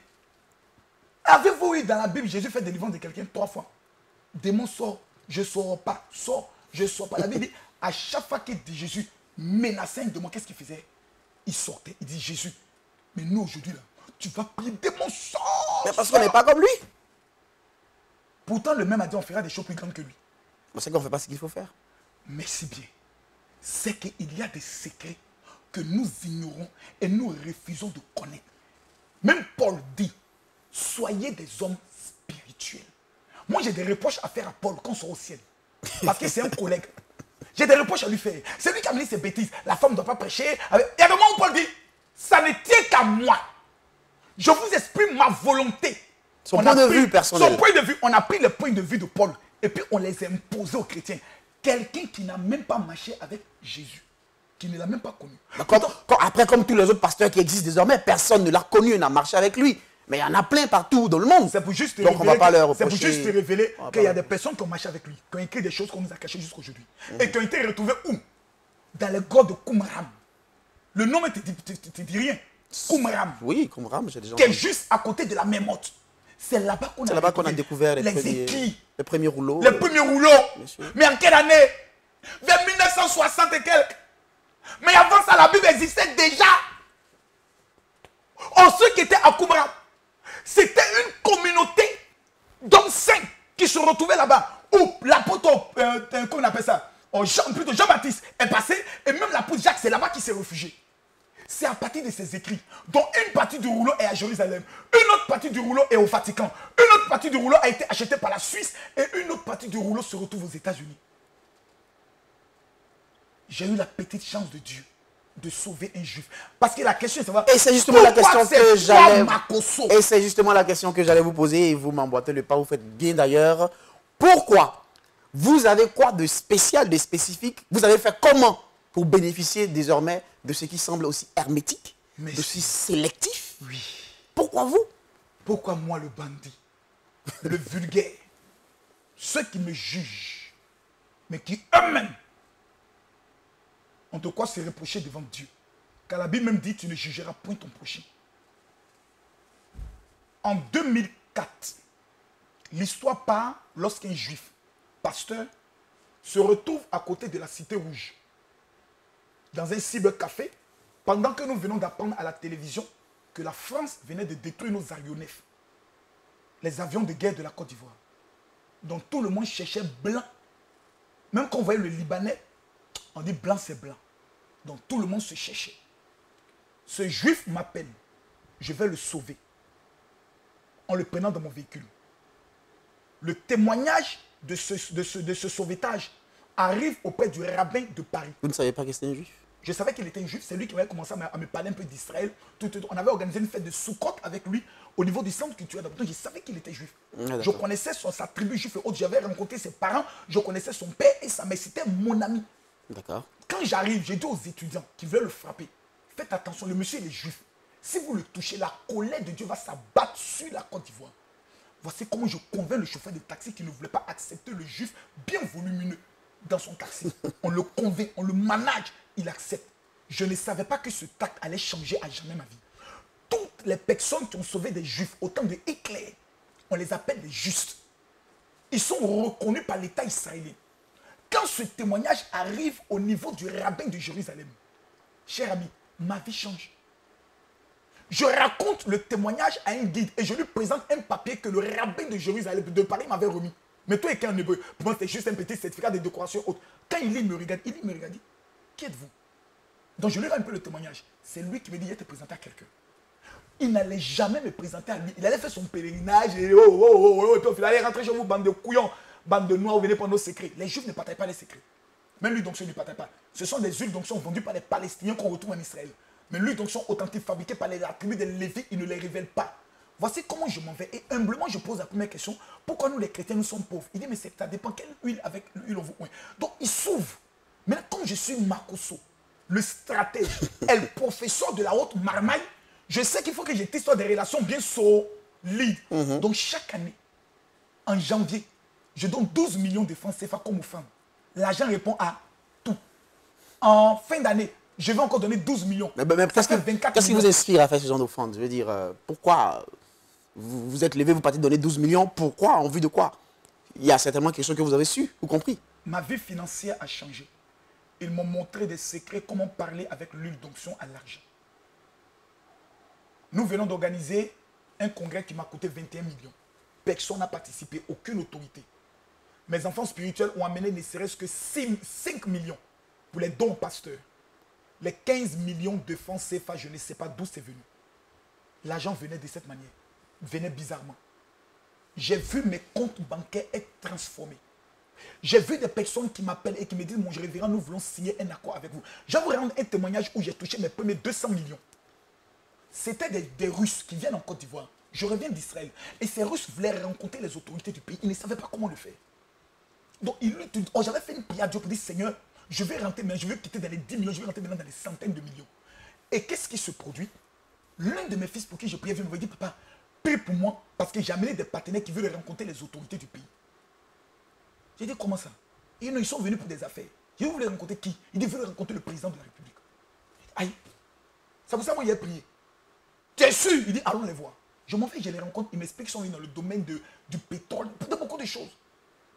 Avez-vous eu dans la Bible, Jésus fait délivrance de quelqu'un 3 fois? Démon sort, je ne sors pas. Sors, je ne sors pas. La Bible dit, à chaque fois que Jésus menaçait un démon, qu'est-ce qu'il faisait? Il sortait. Il dit, Jésus, mais nous aujourd'hui, là, tu vas prier, démon sort. Mais parce qu'on n'est pas comme lui. Pourtant, le même a dit, on fera des choses plus grandes que lui. C'est qu'on ne fait pas ce qu'il faut faire. Mais si bien, c'est qu'il y a des secrets que nous ignorons et nous refusons de connaître. Même Paul dit, soyez des hommes spirituels. Moi, j'ai des reproches à faire à Paul quand on sera au ciel. Parce que c'est un collègue. J'ai des reproches à lui faire. C'est lui qui a mis ses bêtises. La femme ne doit pas prêcher. Il y a des moments où Paul dit, ça ne tient qu'à moi. Je vous exprime ma volonté. Son point de vue personnel. Son point de vue. On a pris le point de vue de Paul. Et puis on les a imposés aux chrétiens. Quelqu'un qui n'a même pas marché avec Jésus, qui ne l'a même pas connu. Après, comme tous les autres pasteurs qui existent désormais, personne ne l'a connu et n'a marché avec lui. Mais il y en a plein partout dans le monde. C'est pour juste te révéler qu'il y a des personnes qui ont marché avec lui, qui ont écrit des choses qu'on nous a cachées jusqu'à aujourd'hui. Et qui ont été retrouvées où? Dans les grottes de Qumran. Le nom ne te dit rien. Qumran. Oui, Qumran, j'ai déjà entendu. Qui est juste à côté de la Mémote. C'est là-bas qu'on a découvert les écrits. Les premiers rouleaux. Les premiers rouleaux. Mais en quelle année? Vers 1960 et quelques. Mais avant ça, la Bible existait déjà. Ceux qui étaient à Qumran, c'était une communauté d'hommes saints qui se retrouvaient là-bas. Où l'apôtre, comment on appelle ça? Jean-Baptiste est passé. Et même l'apôtre Jacques, c'est là-bas qu'il s'est réfugié. C'est à partir de ces écrits, dont une partie du rouleau est à Jérusalem, une autre partie du rouleau est au Vatican, une autre partie du rouleau a été achetée par la Suisse et une autre partie du rouleau se retrouve aux États-Unis. J'ai eu la petite chance de Dieu de sauver un juif. Parce que la question est de savoir... Et c'est justement la question que j'allais... Et c'est justement la question que j'allais vous poser et vous m'emboîtez le pas, vous faites bien d'ailleurs. Pourquoi? Vous avez quoi de spécial, de spécifique? Vous avez fait comment pour bénéficier désormais de ce qui semble aussi hermétique, aussi sélectif? Oui. Pourquoi vous? Pourquoi moi, le bandit, le vulgaire, ceux qui me jugent, mais qui eux-mêmes ont de quoi se reprocher devant Dieu? Car la Bible même dit, tu ne jugeras point ton prochain. En 2004, l'histoire part lorsqu'un juif, pasteur, se retrouve à côté de la Cité Rouge, dans un cybercafé, pendant que nous venons d'apprendre à la télévision que la France venait de détruire nos aéronefs, les avions de guerre de la Côte d'Ivoire. Donc tout le monde cherchait blanc. Même quand on voyait le Libanais, on dit blanc c'est blanc. Donc tout le monde se cherchait. Ce juif m'appelle. Je vais le sauver. En le prenant dans mon véhicule. Le témoignage de ce sauvetage arrive auprès du rabbin de Paris. Vous ne saviez pas que c'était un juif? Je savais qu'il était un juif. C'est lui qui avait commencé à me parler un peu d'Israël. On avait organisé une fête de Sukkot avec lui au niveau du centre culturel. Donc je savais qu'il était juif. Je connaissais sa tribu juive et autres. J'avais rencontré ses parents. Je connaissais son père et sa mère. C'était mon ami. D'accord. Quand j'arrive, j'ai dit aux étudiants qui veulent le frapper, faites attention, le monsieur il est juif. Si vous le touchez, la colère de Dieu va s'abattre sur la Côte d'Ivoire. Voici comment je convainc le chauffeur de taxi qui ne voulait pas accepter le juif bien volumineux dans son taxi. On le convainc, on le manage, il accepte. Je ne savais pas que ce tact allait changer à jamais ma vie. Toutes les personnes qui ont sauvé des juifs au temps de Hitler, on les appelle des justes. Ils sont reconnus par l'État israélien. Quand ce témoignage arrive au niveau du rabbin de Jérusalem, cher ami, ma vie change. Je raconte le témoignage à un guide et je lui présente un papier que le rabbin de Jérusalem, de Paris, m'avait remis. Mais toi et qu'un hébreu, pour moi c'était juste un petit certificat de décoration haute. Quand il lit, il me regarde, il dit, qui êtes-vous? Donc je lui rends un peu le témoignage. C'est lui qui me dit, il te présenter à quelqu'un. Il n'allait jamais me présenter à lui. Il allait faire son pèlerinage et et puis il allait rentrer chez vous, bande de couillons, bande de noirs, vous venez prendre nos secrets. Les juifs ne partagent pas les secrets. Même l'huile d'onction ne partage pas. Ce sont des huiles d'onction vendues par les Palestiniens qu'on retrouve en Israël. Mais l'huile d'onction authentique fabriquée par les tribus de Lévi, ils ne les révèlent pas. Voici comment je m'en vais. Et humblement, je pose la première question. Pourquoi nous les chrétiens, nous sommes pauvres? Il dit, mais ça dépend quelle huile avec l'huile on vous oint. Donc, il s'ouvre. Maintenant, comme je suis Makosso, le stratège, le professeur de la haute marmaille, je sais qu'il faut que je tisse des relations bien solides. Donc, chaque année, en janvier, je donne 12 millions de francs CFA comme aux femmes. L'argent répond à tout. En fin d'année, je vais encore donner 12 millions. Mais qu'est-ce qui vous inspire à faire ce genre d'offrande? Je veux dire, pourquoi vous vous êtes levé, vous partez donner 12 millions? Pourquoi? En vue de quoi? Il y a certainement quelque chose que vous avez su ou compris. Ma vie financière a changé. Ils m'ont montré des secrets, comment parler avec l'huile d'onction à l'argent. Nous venons d'organiser un congrès qui m'a coûté 21 millions. Personne n'a participé, aucune autorité. Mes enfants spirituels ont amené ne serait-ce que 5 millions pour les dons aux pasteurs. Les 15 millions de francs CFA, je ne sais pas d'où c'est venu. L'argent venait de cette manière. Venait bizarrement. J'ai vu mes comptes bancaires être transformés. J'ai vu des personnes qui m'appellent et qui me disent, mon révérend, nous voulons signer un accord avec vous. Je vais vous rendre un témoignage où j'ai touché mes premiers 200 millions. C'était des Russes qui viennent en Côte d'Ivoire. Je reviens d'Israël. Et ces Russes voulaient rencontrer les autorités du pays. Ils ne savaient pas comment le faire. Donc, j'avais fait une prière à Dieu pour dire, Seigneur, je vais rentrer, mais je vais quitter dans les 10 millions, je vais rentrer maintenant dans les centaines de millions. Et qu'est-ce qui se produit? L'un de mes fils pour qui je priais me dit, papa, prie pour moi, parce que j'ai amené des partenaires qui veulent rencontrer les autorités du pays. J'ai dit, comment ça? Ils sont venus pour des affaires. Je voulais rencontrer qui? Il dit, veulent rencontrer le président de la République. Aïe, c'est pour ça que moi, il a prié. Tu es sûr? Il dit, allons les voir. Je m'en vais, je les rencontre, ils m'expliquent qu'ils sont dans le domaine du pétrole, de beaucoup de choses.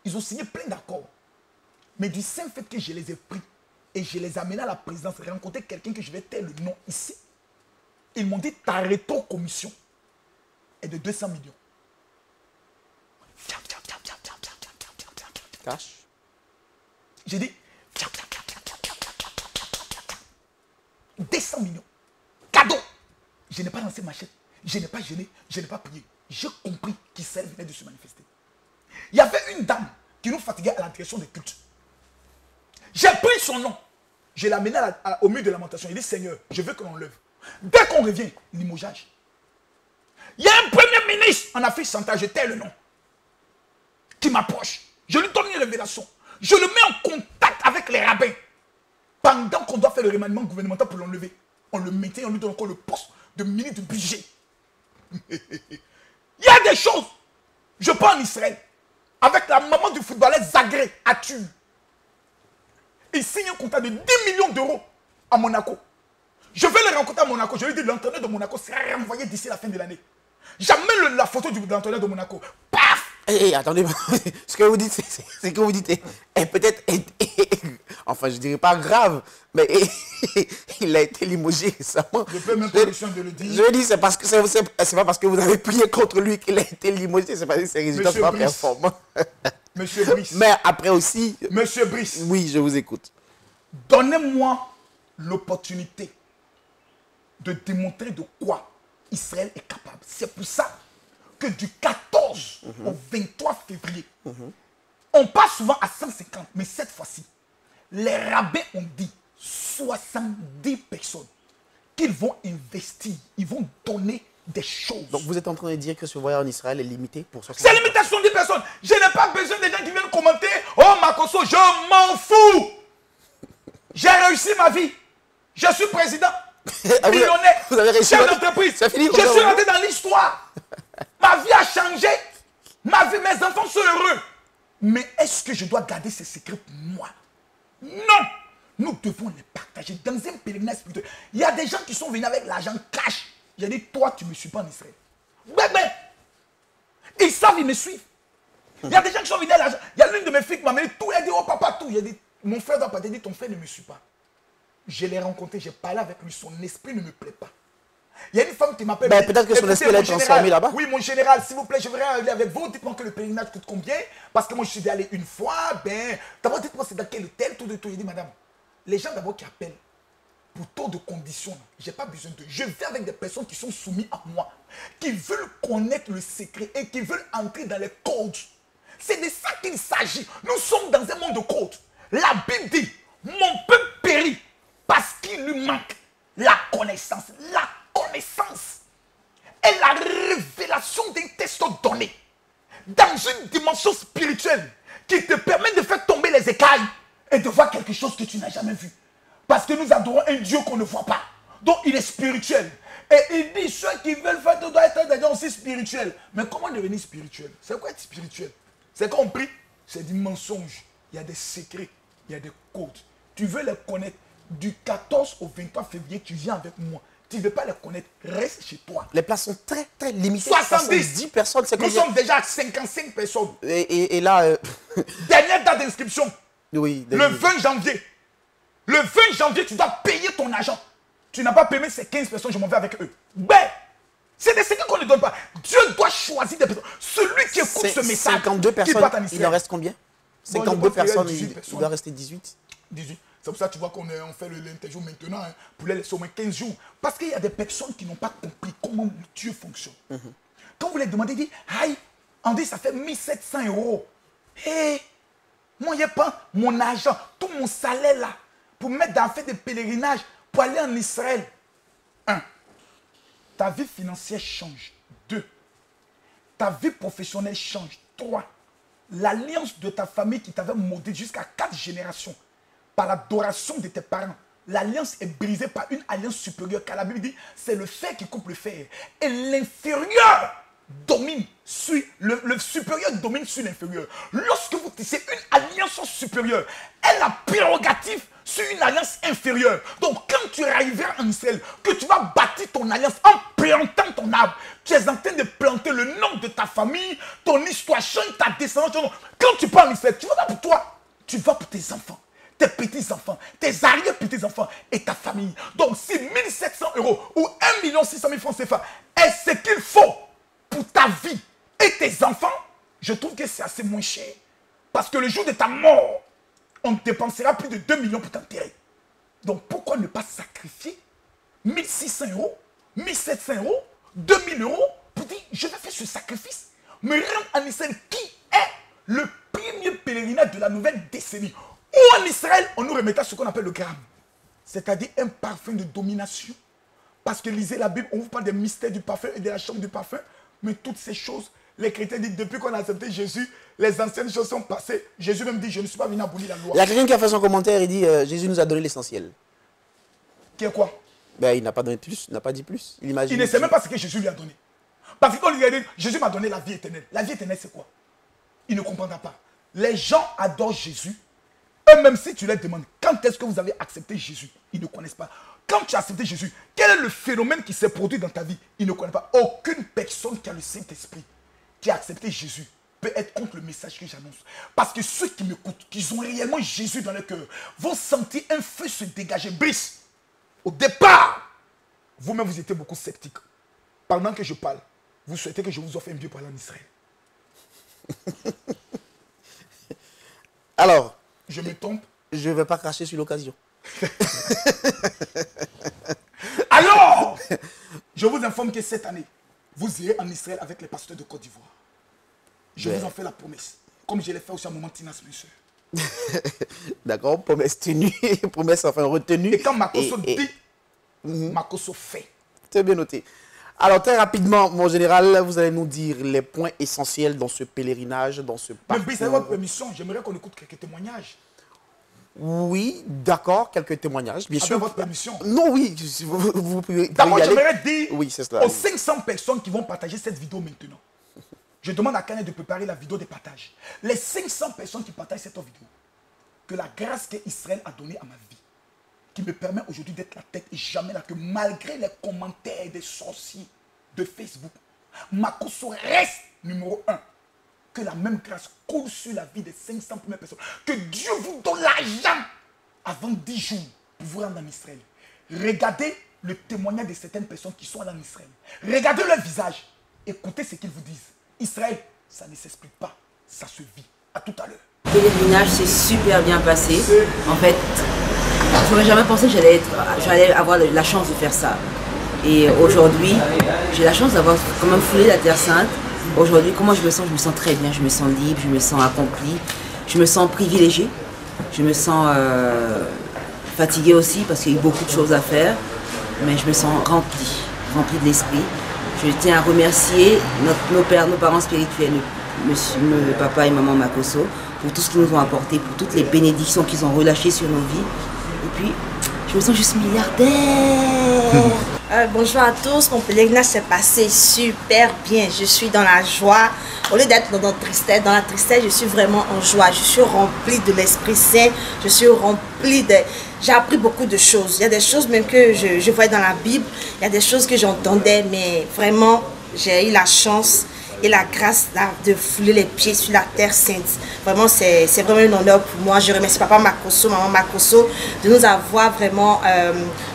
Ils ont signé plein d'accords. Mais du simple fait que je les ai pris et je les ai amenés à la présidence, rencontrer quelqu'un que je vais taire le nom ici, ils m'ont dit, ta rétro-commission est de 200 millions. Cash. J'ai dit, 200 millions. Cadeau. Je n'ai pas lancé ma chaîne. Je n'ai pas gêné. Je n'ai pas prié. J'ai compris qu'Israël venait de se manifester. Il y avait une dame qui nous fatiguait à la direction des cultes. J'ai pris son nom. Je l'ai amené au mur de lamentation. Il dit, Seigneur, je veux que l'on lève. Dès qu'on revient, limogeage. Il y a un premier ministre en Afrique centrale, je tais le nom, qui m'approche. Je lui donne une révélation. Je le mets en contact avec les rabbins. Pendant qu'on doit faire le remaniement gouvernemental pour l'enlever, on le mettait, on lui donne encore le poste de ministre du budget. Il y a des choses. Je pars en Israël avec la maman du footballeur Zagré à Tulle. Il signe un contrat de 10 millions d'euros à Monaco. Je vais le rencontrer à Monaco. Je lui dis, l'entraîneur de Monaco sera renvoyé d'ici la fin de l'année. J'amène la photo de l'entraîneur de Monaco. Paf! Attendez, ce que vous dites, c'est que vous dites, peut-être, enfin je dirais pas grave, mais il a été limogé récemment. Je peux même pas le de le dire. Je dis, c'est pas parce que vous avez prié contre lui qu'il a été limogé, c'est parce que ses résultats sont pas performants. Monsieur Brice. Mais après aussi... Monsieur Brice. Oui, je vous écoute. Donnez-moi l'opportunité de démontrer de quoi Israël est capable. C'est pour ça que du 14 au 23 février, on passe souvent à 150, mais cette fois-ci, les rabbins ont dit 70 personnes qu'ils vont investir, ils vont donner des choses. Donc vous êtes en train de dire que ce voyage en Israël est limité pour 70 C'est limité à 70 personnes. Je n'ai pas besoin des gens qui viennent commenter. Oh Makosso, je m'en fous. J'ai réussi ma vie. Je suis président. Millionnaire. Vous avez réussi chef d'entreprise. Je suis rentré dans l'histoire. Ma vie a changé. Ma vie, mes enfants sont heureux. Mais est-ce que je dois garder ces secrets pour moi? Non. Nous devons les partager dans un pèlerinage spirituel. Il y a des gens qui sont venus avec l'argent cash. J'ai dit, toi, tu ne me suis pas en Israël. Bébé. Ils savent, ils me suivent. Il y a des gens qui sont venus à l'argent. Il y a l'une de mes filles qui m'a dit tout. Elle dit, oh papa, tout. Il a dit, mon frère doit pas te dire, ton frère ne me suit pas. Je l'ai rencontré, j'ai parlé avec lui. Son esprit ne me plaît pas. Il y a une femme qui m'appelle. Ben, peut-être que son esprit est transformé là-bas. Oui, mon général, s'il vous plaît, je voudrais aller avec vous. Dites-moi que le pèlerinage coûte combien. Parce que moi, je suis allé une fois. Ben, d'abord, dites-moi c'est dans quel hôtel, tout de tout. Il dit, madame, les gens d'abord qui appellent pour tant de conditions, je n'ai pas besoin de. Je vais avec des personnes qui sont soumises à moi, qui veulent connaître le secret et qui veulent entrer dans les codes. C'est de ça qu'il s'agit. Nous sommes dans un monde de codes. La Bible dit, mon peuple périt parce qu'il lui manque la connaissance. La connaissance est la révélation d'un texte donné dans une dimension spirituelle qui te permet de faire tomber les écailles et de voir quelque chose que tu n'as jamais vu. Parce que nous adorons un Dieu qu'on ne voit pas. Donc il est spirituel. Et il dit, ceux qui veulent faire tout doit être des gens aussi spirituels. Mais comment devenir spirituel? C'est quoi être spirituel? C'est compris? C'est du mensonge. Il y a des secrets, il y a des codes. Tu veux les connaître. Du 14 au 23 février, tu viens avec moi. Tu ne veux pas les connaître, reste chez toi. Les places sont très, très limitées. 70 personnes. Nous sommes déjà à 55 personnes. Et là... Dernière date d'inscription. Oui. Le 20 janvier. Le 20 janvier, tu dois payer ton argent. Tu n'as pas payé ces 15 personnes, je m'en vais avec eux. Ben, c'est des secrets qu'on ne donne pas. Dieu doit choisir des personnes. Celui qui écoute ce message, 52 personnes, il en reste combien? 52 personnes, il doit rester 18. 18. C'est pour ça que tu vois qu'on fait l'interview maintenant, hein, pour les laisser au moins 15 jours. Parce qu'il y a des personnes qui n'ont pas compris comment Dieu fonctionne. Quand vous les demandez, ils disent, aïe, on dit ça fait 1700 €. Hé, moi, il n'y a pas mon argent, tout mon salaire là, pour mettre dans fait des pèlerinages, pour aller en Israël. 1. Ta vie financière change. 2. Ta vie professionnelle change. 3. L'alliance de ta famille qui t'avait maudit jusqu'à 4 générations. Par l'adoration de tes parents, l'alliance est brisée par une alliance supérieure. Car la Bible dit, c'est le fer qui coupe le fer. Et l'inférieur domine sur, le supérieur domine sur l'inférieur. Lorsque vous tissez une alliance supérieure, elle a prérogative sur une alliance inférieure. Donc quand tu arriveras en Israël, que tu vas bâtir ton alliance en plantant ton arbre, tu es en train de planter le nom de ta famille, ton histoire change, ta descendance. Quand tu pars en Israël, tu vas pas pour toi, tu vas pour tes enfants. Tes petits-enfants, tes arrière-petits-enfants et ta famille. Donc, si 1700 € ou 1 600 000 francs CFA est ce qu'il faut pour ta vie et tes enfants, je trouve que c'est assez moins cher. Parce que le jour de ta mort, on dépensera plus de 2 millions pour t'enterrer. Donc, pourquoi ne pas sacrifier 1600 €, 1700 €, 2000 € pour dire, je vais faire ce sacrifice, me rendre en Israël, qui est le premier pèlerinage de la nouvelle décennie. Ou en Israël, on nous remettra ce qu'on appelle le gramme. C'est-à-dire un parfum de domination. Parce que lisez la Bible, on vous parle des mystères du parfum et de la chambre du parfum. Mais toutes ces choses, les chrétiens disent, depuis qu'on a accepté Jésus, les anciennes choses sont passées. Jésus même dit, je ne suis pas venu abolir la loi. Il y a quelqu'un qui a fait son commentaire et dit, Jésus nous a donné l'essentiel. Qui est quoi? Ben, il n'a pas donné plus, il n'a pas dit plus. Il ne sait même pas ce que Jésus lui a donné. Parce qu'on lui a dit, Jésus m'a donné la vie éternelle. La vie éternelle, c'est quoi? Il ne comprendra pas. Les gens adorent Jésus. Eux-mêmes, si tu leur demandes, quand est-ce que vous avez accepté Jésus? Ils ne connaissent pas. Quand tu as accepté Jésus, quel est le phénomène qui s'est produit dans ta vie? Ils ne connaissent pas. Aucune personne qui a le Saint-Esprit, qui a accepté Jésus, peut être contre le message que j'annonce. Parce que ceux qui m'écoutent, qui ont réellement Jésus dans leur cœur, vont sentir un feu se dégager. Brice, au départ, vous-même, vous étiez beaucoup sceptique. Pendant que je parle, vous souhaitez que je vous offre un Dieu pour aller en Israël. Alors, je me trompe? Je ne vais pas cracher sur l'occasion. Alors, je vous informe que cette année, vous irez en Israël avec les pasteurs de Côte d'Ivoire. Je vous en fais la promesse. Comme je l'ai fait aussi à un moment, Tina Spencer. D'accord, promesse tenue, promesse enfin retenue. Et quand Makoso dit, Makoso fait. C'est bien noté. Alors, très rapidement, mon général, vous allez nous dire les points essentiels dans ce pèlerinage, dans ce parcours. Mais c'est votre permission, j'aimerais qu'on écoute quelques témoignages. Oui, d'accord, quelques témoignages, bien sûr. Avec votre permission. Non, oui, vous pouvez. D'abord, j'aimerais dire oui, c'est cela, aux 500 personnes qui vont partager cette vidéo maintenant. Je demande à Kanye de préparer la vidéo de partage. Les 500 personnes qui partagent cette vidéo, que la grâce qu'Israël a donnée à ma vie, qui me permet aujourd'hui d'être la tête et jamais là, que malgré les commentaires des sorciers de Facebook, Makosso reste numéro 1. Que la même grâce coule sur la vie des 500 premières personnes. Que Dieu vous donne l'argent avant 10 jours pour vous rendre en Israël. Regardez le témoignage de certaines personnes qui sont allées en Israël. Regardez leur visage. Écoutez ce qu'ils vous disent. Israël, ça ne s'explique pas. Ça se vit. À tout à l'heure. Le pèlerinage s'est super bien passé. En fait, je n'aurais jamais pensé que j'allais avoir la chance de faire ça. Et aujourd'hui, j'ai la chance d'avoir quand même foulé la Terre Sainte. Aujourd'hui, comment je me sens? Je me sens très bien, je me sens libre, je me sens accomplie, je me sens privilégiée, je me sens fatiguée aussi parce qu'il y a eu beaucoup de choses à faire, mais je me sens remplie de l'esprit. Je tiens à remercier nos parents spirituels, le papa et maman Makosso, pour tout ce qu'ils nous ont apporté, pour toutes les bénédictions qu'ils ont relâchées sur nos vies. Et puis, je me sens juste milliardaire. Bonjour à tous, mon pèlerinage s'est passé super bien. Je suis dans la joie. Au lieu d'être dans la tristesse, je suis vraiment en joie. Je suis remplie de l'Esprit Saint. Je suis remplie de... J'ai appris beaucoup de choses. Il y a des choses même que je voyais dans la Bible. Il y a des choses que j'entendais, mais vraiment, j'ai eu la chance et la grâce de fouler les pieds sur la Terre Sainte. Vraiment, c'est vraiment un honneur pour moi. Je remercie papa Makosso, maman Makosso, de nous avoir vraiment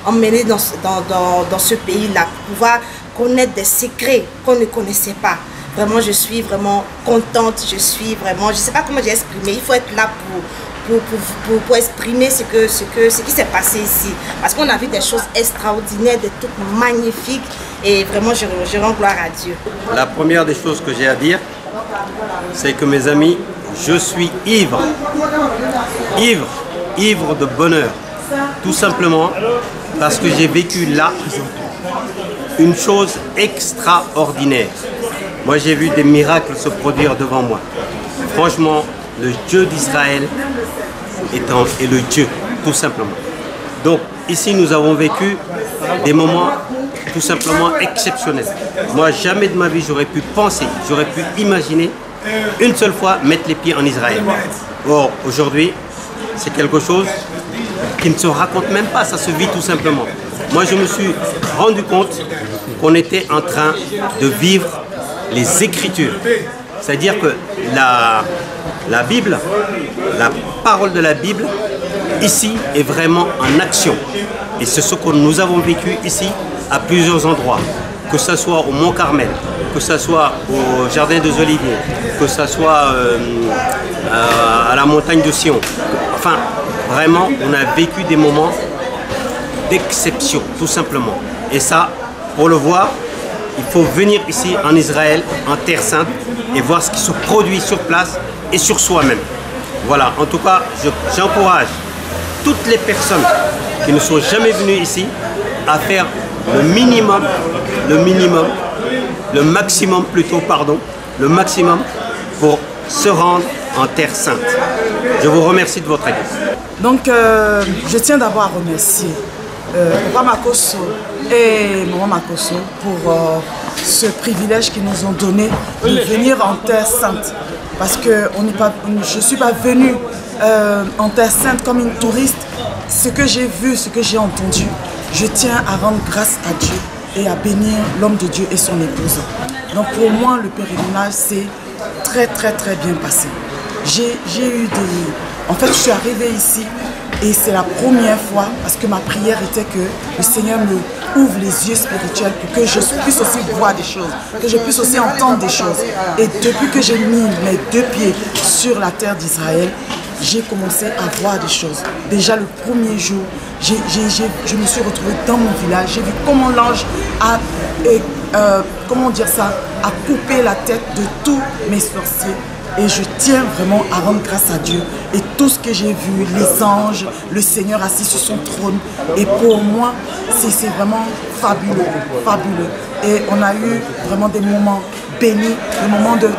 emmenés dans ce pays-là, pour pouvoir connaître des secrets qu'on ne connaissait pas. Vraiment, je suis vraiment contente, je ne sais pas comment j'ai exprimé, il faut être là pour exprimer ce qui s'est passé ici. Parce qu'on a vu des choses extraordinaires, des trucs magnifiques. Et vraiment, je rends gloire à Dieu. La première des choses que j'ai à dire, c'est que mes amis, je suis ivre. Ivre de bonheur. Tout simplement parce que j'ai vécu là une chose extraordinaire. Moi, j'ai vu des miracles se produire devant moi. Franchement, le Dieu d'Israël est le Dieu, tout simplement. Donc, ici, nous avons vécu des moments tout simplement exceptionnels. Moi, jamais de ma vie, j'aurais pu penser, j'aurais pu imaginer une seule fois mettre les pieds en Israël. Or, aujourd'hui, c'est quelque chose qui ne se raconte même pas, ça se vit tout simplement. Moi, je me suis rendu compte qu'on était en train de vivre les Écritures. C'est-à-dire que la Bible, la parole de la Bible, ici, est vraiment en action. Et c'est ce que nous avons vécu ici, à plusieurs endroits. Que ce soit au Mont Carmel, que ce soit au Jardin des Oliviers, que ce soit à la montagne de Sion. Enfin, vraiment, on a vécu des moments d'exception, tout simplement. Et ça, pour le voir, il faut venir ici en Israël, en Terre Sainte, et voir ce qui se produit sur place et sur soi-même. Voilà, en tout cas, j'encourage toutes les personnes qui ne sont jamais venues ici à faire le maximum pour se rendre en Terre Sainte. Je vous remercie de votre aide. Donc, je tiens d'abord à remercier Papa Makosso et Maman Makosso pour ce privilège qu'ils nous ont donné de venir en Terre Sainte. Parce que je ne suis pas venue en Terre Sainte comme une touriste. Ce que j'ai vu, ce que j'ai entendu, je tiens à rendre grâce à Dieu et à bénir l'homme de Dieu et son épouse. Donc pour moi, le pèlerinage s'est très bien passé. En fait, je suis arrivée ici et c'est la première fois parce que ma prière était que le Seigneur me ouvre les yeux spirituels pour que je puisse aussi voir des choses, que je puisse aussi entendre des choses. Et depuis que j'ai mis mes 2 pieds sur la terre d'Israël, j'ai commencé à voir des choses. Déjà le premier jour, je me suis retrouvée dans mon village, j'ai vu comment l'ange a coupé la tête de tous mes sorciers. Et je tiens vraiment à rendre grâce à Dieu. Et tout ce que j'ai vu, les anges, le Seigneur assis sur son trône. Et pour moi, c'est vraiment fabuleux, fabuleux. Et on a eu vraiment des moments bénis, des moments de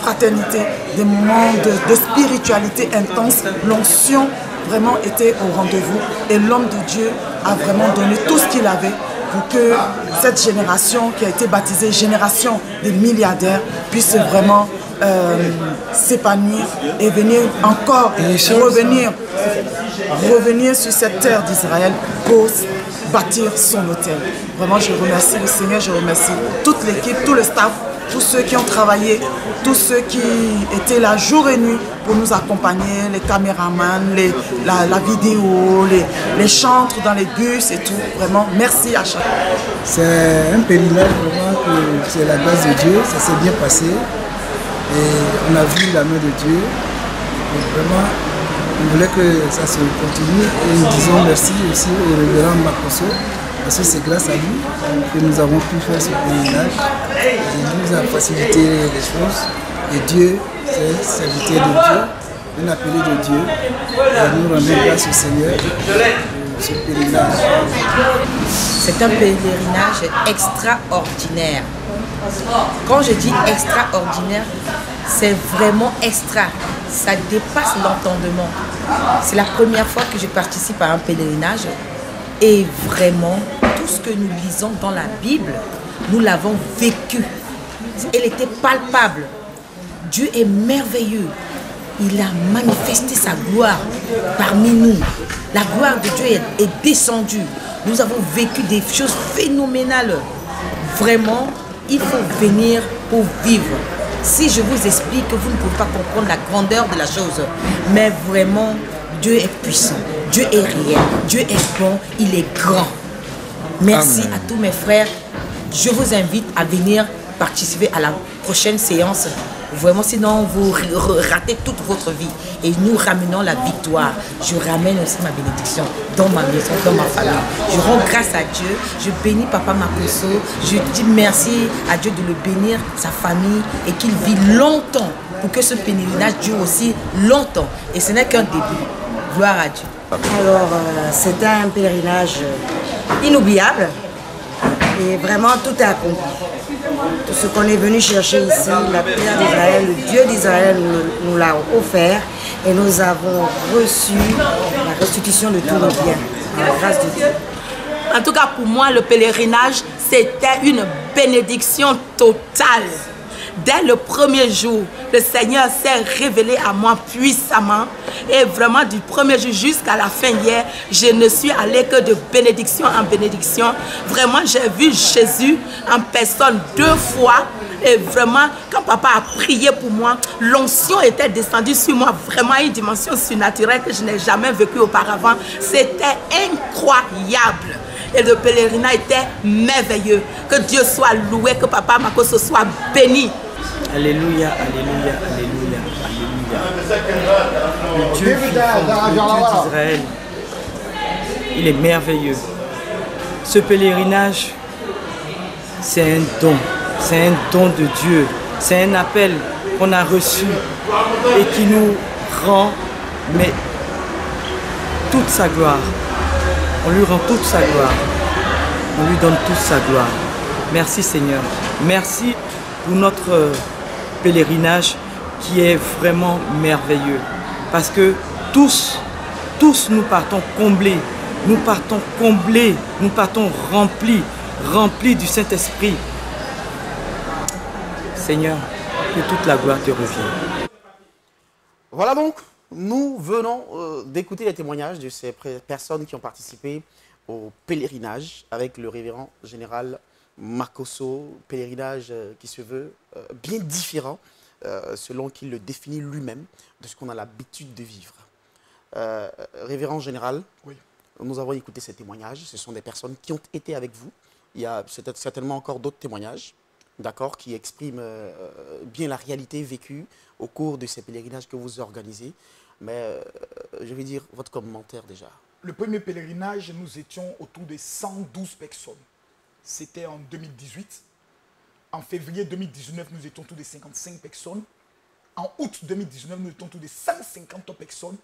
fraternité, des moments de spiritualité intense. L'onction vraiment était au rendez-vous. Et l'homme de Dieu a vraiment donné tout ce qu'il avait pour que cette génération qui a été baptisée génération des milliardaires puisse vraiment s'épanouir et venir encore revenir sur cette terre d'Israël pour bâtir son hôtel. Vraiment, je remercie le Seigneur, je remercie toute l'équipe, tout le staff, tous ceux qui ont travaillé, tous ceux qui étaient là jour et nuit pour nous accompagner, les caméramans, la vidéo, les chantres dans les bus et tout. Vraiment, merci à chacun. C'est un pèlerinage, vraiment, que c'est la grâce de Dieu, ça s'est bien passé. Et on a vu la main de Dieu. Et vraiment, on voulait que ça se continue. Et nous disons merci aussi au révérend Makosso, parce que c'est grâce à lui que nous avons pu faire ce pèlerinage. Il nous a facilité les choses. Et Dieu, c'est serviteur de Dieu, un appelé de Dieu. Et nous rendons grâce au Seigneur pour ce pèlerinage. C'est un pèlerinage extraordinaire. Quand je dis extraordinaire, c'est vraiment extra. Ça dépasse l'entendement. C'est la première fois que je participe à un pèlerinage. Et vraiment, tout ce que nous lisons dans la Bible, nous l'avons vécu. Elle était palpable. Dieu est merveilleux. Il a manifesté sa gloire parmi nous. La gloire de Dieu est descendue. Nous avons vécu des choses phénoménales. Vraiment, il faut venir pour vivre. Si je vous explique, vous ne pouvez pas comprendre la grandeur de la chose. Mais vraiment, Dieu est puissant. Dieu est réel. Dieu est bon. Il est grand. Merci à tous mes frères. Je vous invite à venir participer à la prochaine séance. Vraiment, sinon vous ratez toute votre vie. Et nous ramenons la victoire. Je ramène aussi ma bénédiction dans ma maison, dans ma famille. Je rends grâce à Dieu. Je bénis Papa Makosso. Je dis merci à Dieu de le bénir, sa famille, et qu'il vit longtemps pour que ce pèlerinage dure aussi longtemps. Et ce n'est qu'un début. Gloire à Dieu. Alors, c'était un pèlerinage inoubliable. Et vraiment, tout est accompli. Tout ce qu'on est venu chercher ici, la terre d'Israël, le Dieu d'Israël nous l'a offert et nous avons reçu la restitution de tous nos biens, à la grâce de Dieu. En tout cas, pour moi, le pèlerinage, c'était une bénédiction totale. Dès le premier jour, le Seigneur s'est révélé à moi puissamment. Et vraiment, du premier jour jusqu'à la fin hier, je ne suis allée que de bénédiction en bénédiction. Vraiment, j'ai vu Jésus en personne 2 fois. Et vraiment, quand papa a prié pour moi, l'onction était descendue sur moi. Vraiment une dimension surnaturelle que je n'ai jamais vécue auparavant. C'était incroyable. Et le pèlerinage était merveilleux. Que Dieu soit loué, que Papa Makosso soit béni. Alléluia, alléluia, alléluia, alléluia. Le Dieu vivant, le Dieu d'Israël, il est merveilleux. Ce pèlerinage, c'est un don. C'est un don de Dieu. C'est un appel qu'on a reçu et qui nous rend mais toute sa gloire. On lui rend toute sa gloire. On lui donne toute sa gloire. Merci Seigneur. Merci pour notre pèlerinage qui est vraiment merveilleux. Parce que tous nous partons comblés. Nous partons comblés. Nous partons remplis du Saint-Esprit. Seigneur, que toute la gloire te revienne. Voilà donc, nous venons d'écouter les témoignages de ces personnes qui ont participé au pèlerinage avec le révérend général Makosso, pèlerinage qui se veut bien différent selon qu'il le définit lui-même de ce qu'on a l'habitude de vivre. Révérend général, oui. Nous avons écouté ces témoignages, ce sont des personnes qui ont été avec vous. Il y a certainement encore d'autres témoignages, d'accord, qui expriment bien la réalité vécue au cours de ces pèlerinages que vous organisez. Mais je vais dire votre commentaire déjà. Le premier pèlerinage, nous étions autour de 112 personnes. C'était en 2018. En février 2019, nous étions autour de 55 personnes. En août 2019, nous étions autour de 150 personnes.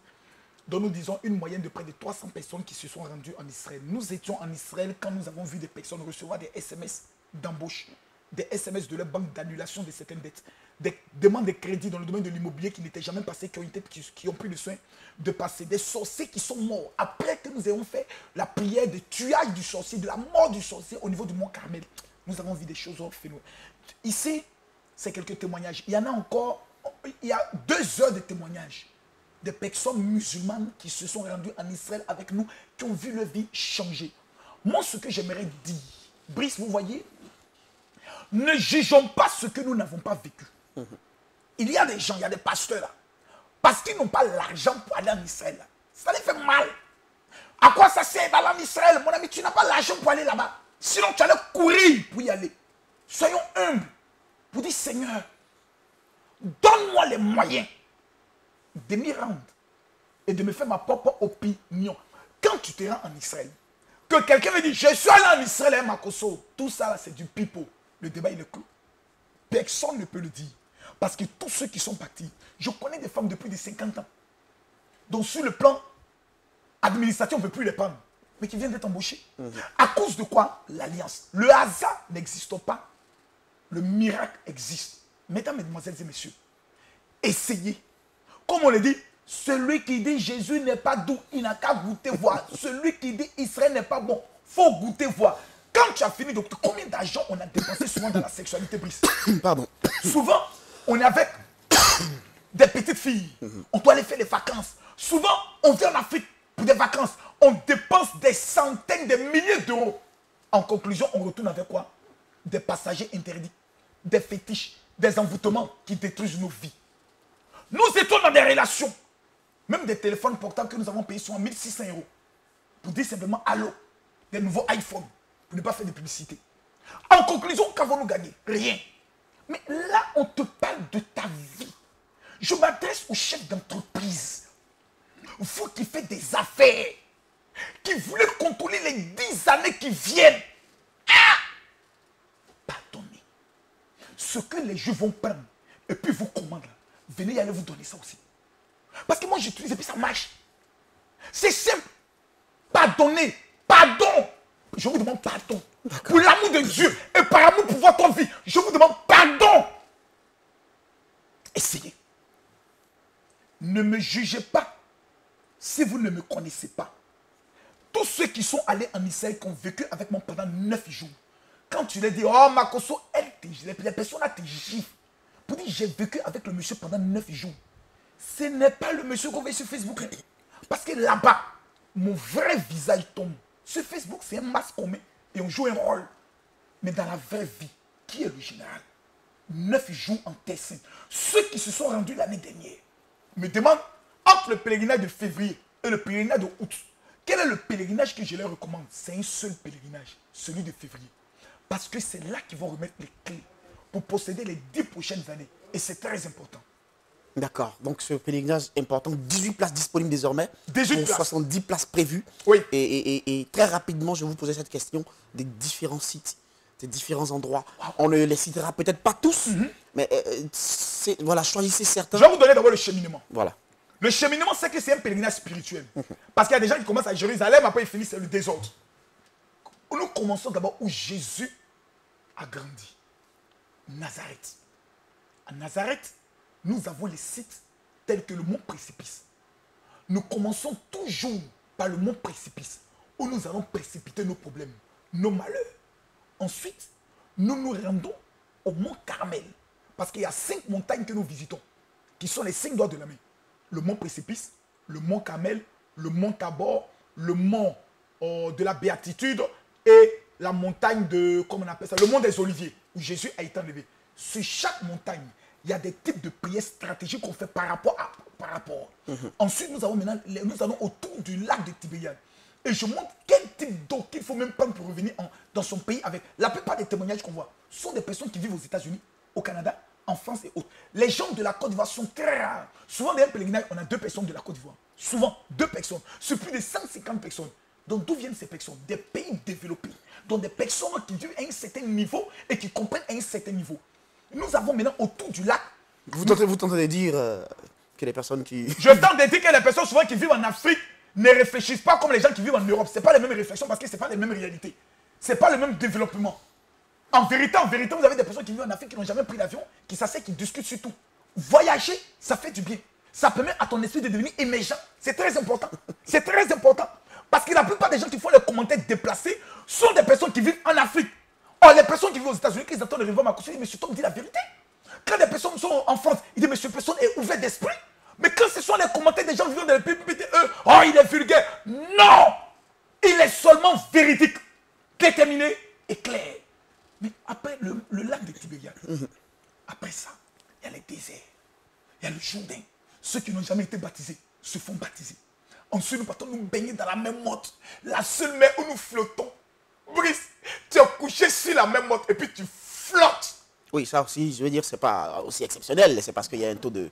Donc nous disons une moyenne de près de 300 personnes qui se sont rendues en Israël. Nous étions en Israël quand nous avons vu des personnes recevoir des SMS d'embauche. des SMS de leur banque d'annulation de certaines dettes, des demandes de crédit dans le domaine de l'immobilier qui n'étaient jamais passées, qui ont pris le soin de passer, des sorciers qui sont morts après que nous ayons fait la prière de tuage du sorcier, de la mort du sorcier au niveau du mont Carmel. Nous avons vu des choses phénoménales. Ici, c'est quelques témoignages. Il y en a encore, il y a 2 heures de témoignages de personnes musulmanes qui se sont rendues en Israël avec nous, qui ont vu leur vie changer. Moi, ce que j'aimerais dire, Brice, vous voyez, ne jugeons pas ce que nous n'avons pas vécu. Il y a des gens, il y a des pasteurs là, parce qu'ils n'ont pas l'argent pour aller en Israël. Là. Ça les fait mal. À quoi ça sert d'aller en Israël? Mon ami, tu n'as pas l'argent pour aller là-bas. Sinon, tu allais courir pour y aller. Soyons humbles pour dire, Seigneur, donne-moi les moyens de m'y rendre et de me faire ma propre opinion. Quand tu te rends en Israël, que quelqu'un me dit, je suis allé en Israël, Makoso, tout ça, c'est du pipeau. Le débat, il est clos. Personne ne peut le dire. Parce que tous ceux qui sont partis, je connais des femmes de plus de 50 ans. Donc sur le plan administratif, on ne peut plus les prendre. Mais qui viennent d'être embauchés. À cause de quoi? L'alliance. Le hasard n'existe pas. Le miracle existe. Mesdames, mesdemoiselles et messieurs, essayez. Comme on le dit, celui qui dit Jésus n'est pas doux, il n'a qu'à goûter voir. Celui qui dit Israël n'est pas bon, il faut goûter voir. Quand tu as fini, donc, combien d'argent on a dépensé souvent dans la sexualité, Brice? Pardon. Souvent, on est avec des petites filles. On doit aller faire les vacances. Souvent, on vient en Afrique pour des vacances. On dépense des centaines de milliers d'euros. En conclusion, on retourne avec quoi? Des passagers interdits, des fétiches, des envoûtements qui détruisent nos vies. Nous étions dans des relations. Même des téléphones portables que nous avons payés sont à 1600 €. Pour dire simplement allô, des nouveaux iPhones. Pour ne pas faire de publicité. En conclusion, qu'avons-nous gagné? Rien. Mais là, on te parle de ta vie. Je m'adresse au chef d'entreprise. Vous qui faites des affaires, qui voulez contrôler les 10 années qui viennent. Pardonnez. Ce que les Juifs vont prendre, et puis vous commandent, venez y aller vous donner ça aussi. Parce que moi j'utilise et puis ça marche. C'est simple. Pardonnez. Pardon. Je vous demande pardon. Pour l'amour de Dieu et par amour pour votre vie, je vous demande pardon. Essayez. Ne me jugez pas si vous ne me connaissez pas. Tous ceux qui sont allés en Israël, qui ont vécu avec moi pendant 9 jours, quand tu leur dis, oh Makoso, les personnes là te giflent. Pour dire, j'ai vécu avec le monsieur pendant 9 jours. Ce n'est pas le monsieur qu'on voit sur Facebook. Parce que là-bas, mon vrai visage tombe. Sur Facebook, c'est un masque qu'on met et on joue un rôle. Mais dans la vraie vie, qui est le général? 9 jours en terre sainte. Ceux qui se sont rendus l'année dernière me demandent, entre le pèlerinage de février et le pèlerinage de août, quel est le pèlerinage que je leur recommande? C'est un seul pèlerinage, celui de février. Parce que c'est là qu'ils vont remettre les clés pour posséder les 10 prochaines années. Et c'est très important. D'accord. Donc ce pèlerinage important, 18 places disponibles désormais. 18 places. 70 places prévues. Oui. Et très rapidement, je vais vous poser cette question des différents sites, des différents endroits. On ne les citera peut-être pas tous, mais voilà, choisissez certains. Je vais vous donner d'abord le cheminement. Voilà. Le cheminement, c'est que c'est un pèlerinage spirituel. Parce qu'il y a des gens qui commencent à Jérusalem, après ils finissent, c'est le désordre. Nous commençons d'abord où Jésus a grandi. Nazareth. À Nazareth, nous avons les sites tels que le mont Précipice. Nous commençons toujours par le mont Précipice, où nous allons précipiter nos problèmes, nos malheurs. Ensuite, nous nous rendons au mont Carmel, parce qu'il y a 5 montagnes que nous visitons, qui sont les 5 doigts de la main. Le mont Précipice, le mont Carmel, le mont Tabor, le mont de la Béatitude et la montagne de, comment on appelle ça, le mont des Oliviers, où Jésus a été enlevé. Sur chaque montagne, il y a des types de prières stratégiques qu'on fait par rapport. Ensuite, nous allons autour du lac de Tibériade. Et je montre quel type d'eau qu'il faut même prendre pour revenir dans son pays avec. La plupart des témoignages qu'on voit sont des personnes qui vivent aux États-Unis, au Canada, en France et autres. Les gens de la Côte d'Ivoire sont très rares. Souvent, dans un pèlerinage, on a 2 personnes de la Côte d'Ivoire. Souvent, 2 personnes. Sur plus de 150 personnes. Donc, d'où viennent ces personnes? Des pays développés. Donc, des personnes qui vivent à un certain niveau et qui comprennent à un certain niveau. Nous avons maintenant autour du lac. Vous tentez de dire que les personnes qui... Je tente de dire que les personnes souvent qui vivent en Afrique ne réfléchissent pas comme les gens qui vivent en Europe. Ce n'est pas les mêmes réflexions parce que ce n'est pas les mêmes réalités. Ce n'est pas le même développement. En vérité, vous avez des personnes qui vivent en Afrique qui n'ont jamais pris l'avion, qui s'asseyent, qui discutent sur tout. Voyager, ça fait du bien. Ça permet à ton esprit de devenir émergent. C'est très important. C'est très important. Parce que la plupart des gens qui font les commentaires déplacés sont des personnes qui vivent en Afrique. Or, les personnes qui vivent aux États-Unis, qui attendent le réveil Makosso, ils disent, monsieur Tom dit la vérité. Quand les personnes sont en France, ils disent, monsieur personne est ouvert d'esprit. Mais quand ce sont les commentaires des gens vivant dans les pays, oh, il est vulgaire. Non! Il est seulement véridique, déterminé et clair. Mais après le lac de Tibériade, après ça, il y a les déserts, il y a le Jourdain. Ceux qui n'ont jamais été baptisés se font baptiser. Ensuite, nous partons nous baigner dans la même motte. La seule mer où nous flottons. Brice, tu es couché sur la même motte et puis tu flottes. Oui, ça aussi, je veux dire, c'est pas aussi exceptionnel. C'est parce qu'il y a un taux de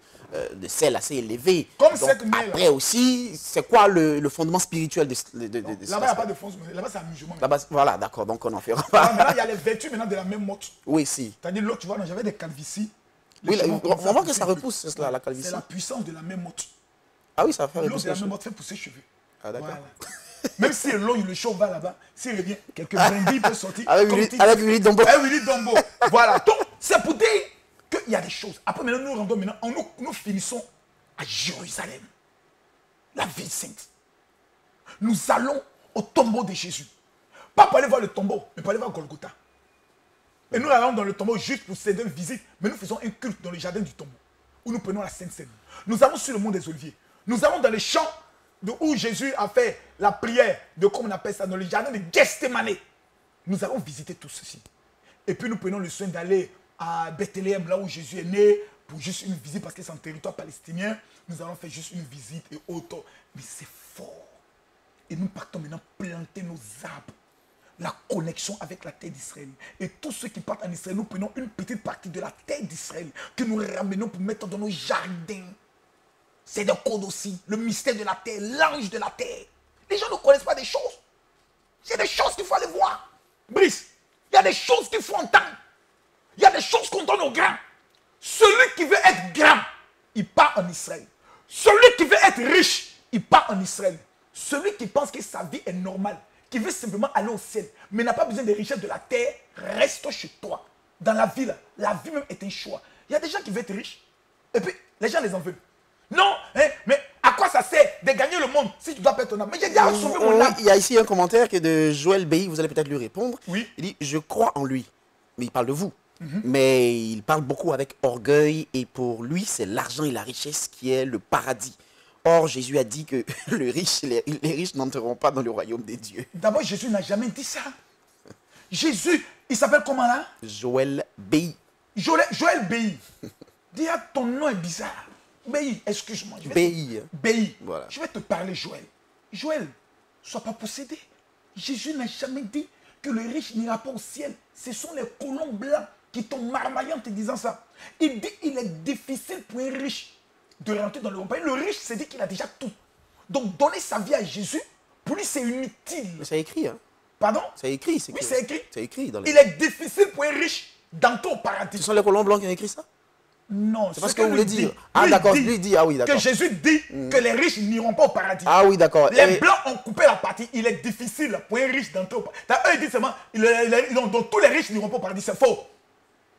sel assez élevé. Comme donc, cette mer. Après aussi, c'est quoi le fondement spirituel de là-bas, il n'y a pas de fondement. Là-bas, c'est amusement. Voilà, d'accord, donc on en fera pas. Maintenant, il y a les vertus maintenant de la même motte. Oui, si. C'est-à-dire, l'autre, tu vois, j'avais des calvities. Oui, on voit que ça repousse, c'est cela, la calvitie. C'est la puissance de la même motte. Ah oui, ça va faire repousser. L'eau de la même motte fait pousser les cheveux. Ah, d'accord. Voilà. Même si le show va là-bas, s'il revient, quelques brindilles peuvent sortir. Avec Willy Dombo. Avec Willy Dombo. Voilà. Donc, c'est pour dire qu'il y a des choses. Après, maintenant, nous rendons maintenant, nous finissons à Jérusalem, la ville sainte. Nous allons au tombeau de Jésus. Pas pour aller voir le tombeau, mais pour aller voir Golgotha. Et nous allons dans le tombeau juste pour céder une visite, mais nous faisons un culte dans le jardin du tombeau, où nous prenons la Sainte Seine. Nous allons sur le mont des Oliviers. Nous allons dans les champs où Jésus a fait la prière de, comme on appelle ça, dans le jardin de Gethsémane. Nous allons visiter tout ceci. Et puis nous prenons le soin d'aller à Bethléem, là où Jésus est né, pour juste une visite, parce que c'est un territoire palestinien. Nous allons faire juste une visite et autre. Mais c'est fort. Et nous partons maintenant planter nos arbres. La connexion avec la terre d'Israël. Et tous ceux qui partent en Israël, nous prenons une petite partie de la terre d'Israël que nous ramenons pour mettre dans nos jardins. C'est des codes aussi. Le mystère de la terre, l'ange de la terre. Les gens ne connaissent pas des choses. C'est des choses qu'il faut aller voir. Brice, il y a des choses qu'il faut entendre. Il y a des choses qu'on donne aux grands. Celui qui veut être grand, il part en Israël. Celui qui veut être riche, il part en Israël. Celui qui pense que sa vie est normale, qui veut simplement aller au ciel, mais n'a pas besoin des richesses de la terre, reste chez toi. Dans la vie, là, la vie même est un choix. Il y a des gens qui veulent être riches, et puis les gens les en veulent. Non, hein, mais à quoi ça sert de gagner le monde si tu dois perdre ton âme? Mais j'ai déjà sauvé mon âme. Il y a ici un commentaire qui est de Joël Béhi, vous allez peut-être lui répondre. Oui. Il dit, je crois en lui. Mais il parle de vous. Mais il parle beaucoup avec orgueil et pour lui, c'est l'argent et la richesse qui est le paradis. Or, Jésus a dit que les riches n'entreront pas dans le royaume des dieux. D'abord, Jésus n'a jamais dit ça. Jésus, il s'appelle comment là? Joël Béhi. Joël Béhi. Dis, ton nom est bizarre. Béhi, excuse-moi. Béhi. Béhi. Voilà. Je vais te parler, Joël. Joël, sois pas possédé. Jésus n'a jamais dit que le riche n'ira pas au ciel. Ce sont les colons blancs qui t'ont marmaillé en te disant ça. Il dit qu'il est difficile pour un riche de rentrer dans le royaume. Le riche, c'est dit qu'il a déjà tout. Donc, donner sa vie à Jésus, pour lui, c'est inutile. Mais c'est écrit, hein? Pardon? C'est écrit. Oui, c'est écrit. C'est écrit dans les... Il est difficile pour un riche d'entrer au paradis. Ce sont les colons blancs qui ont écrit ça? Non, c'est parce que vous voulez dire. Ah d'accord, lui dit, ah oui d'accord. Que Jésus dit que les riches n'iront pas au paradis. Ah oui d'accord. Les blancs ont coupé la partie, il est difficile pour un riche d'entrer au paradis. Eux ils disent seulement, donc tous les riches n'iront pas au paradis, c'est faux.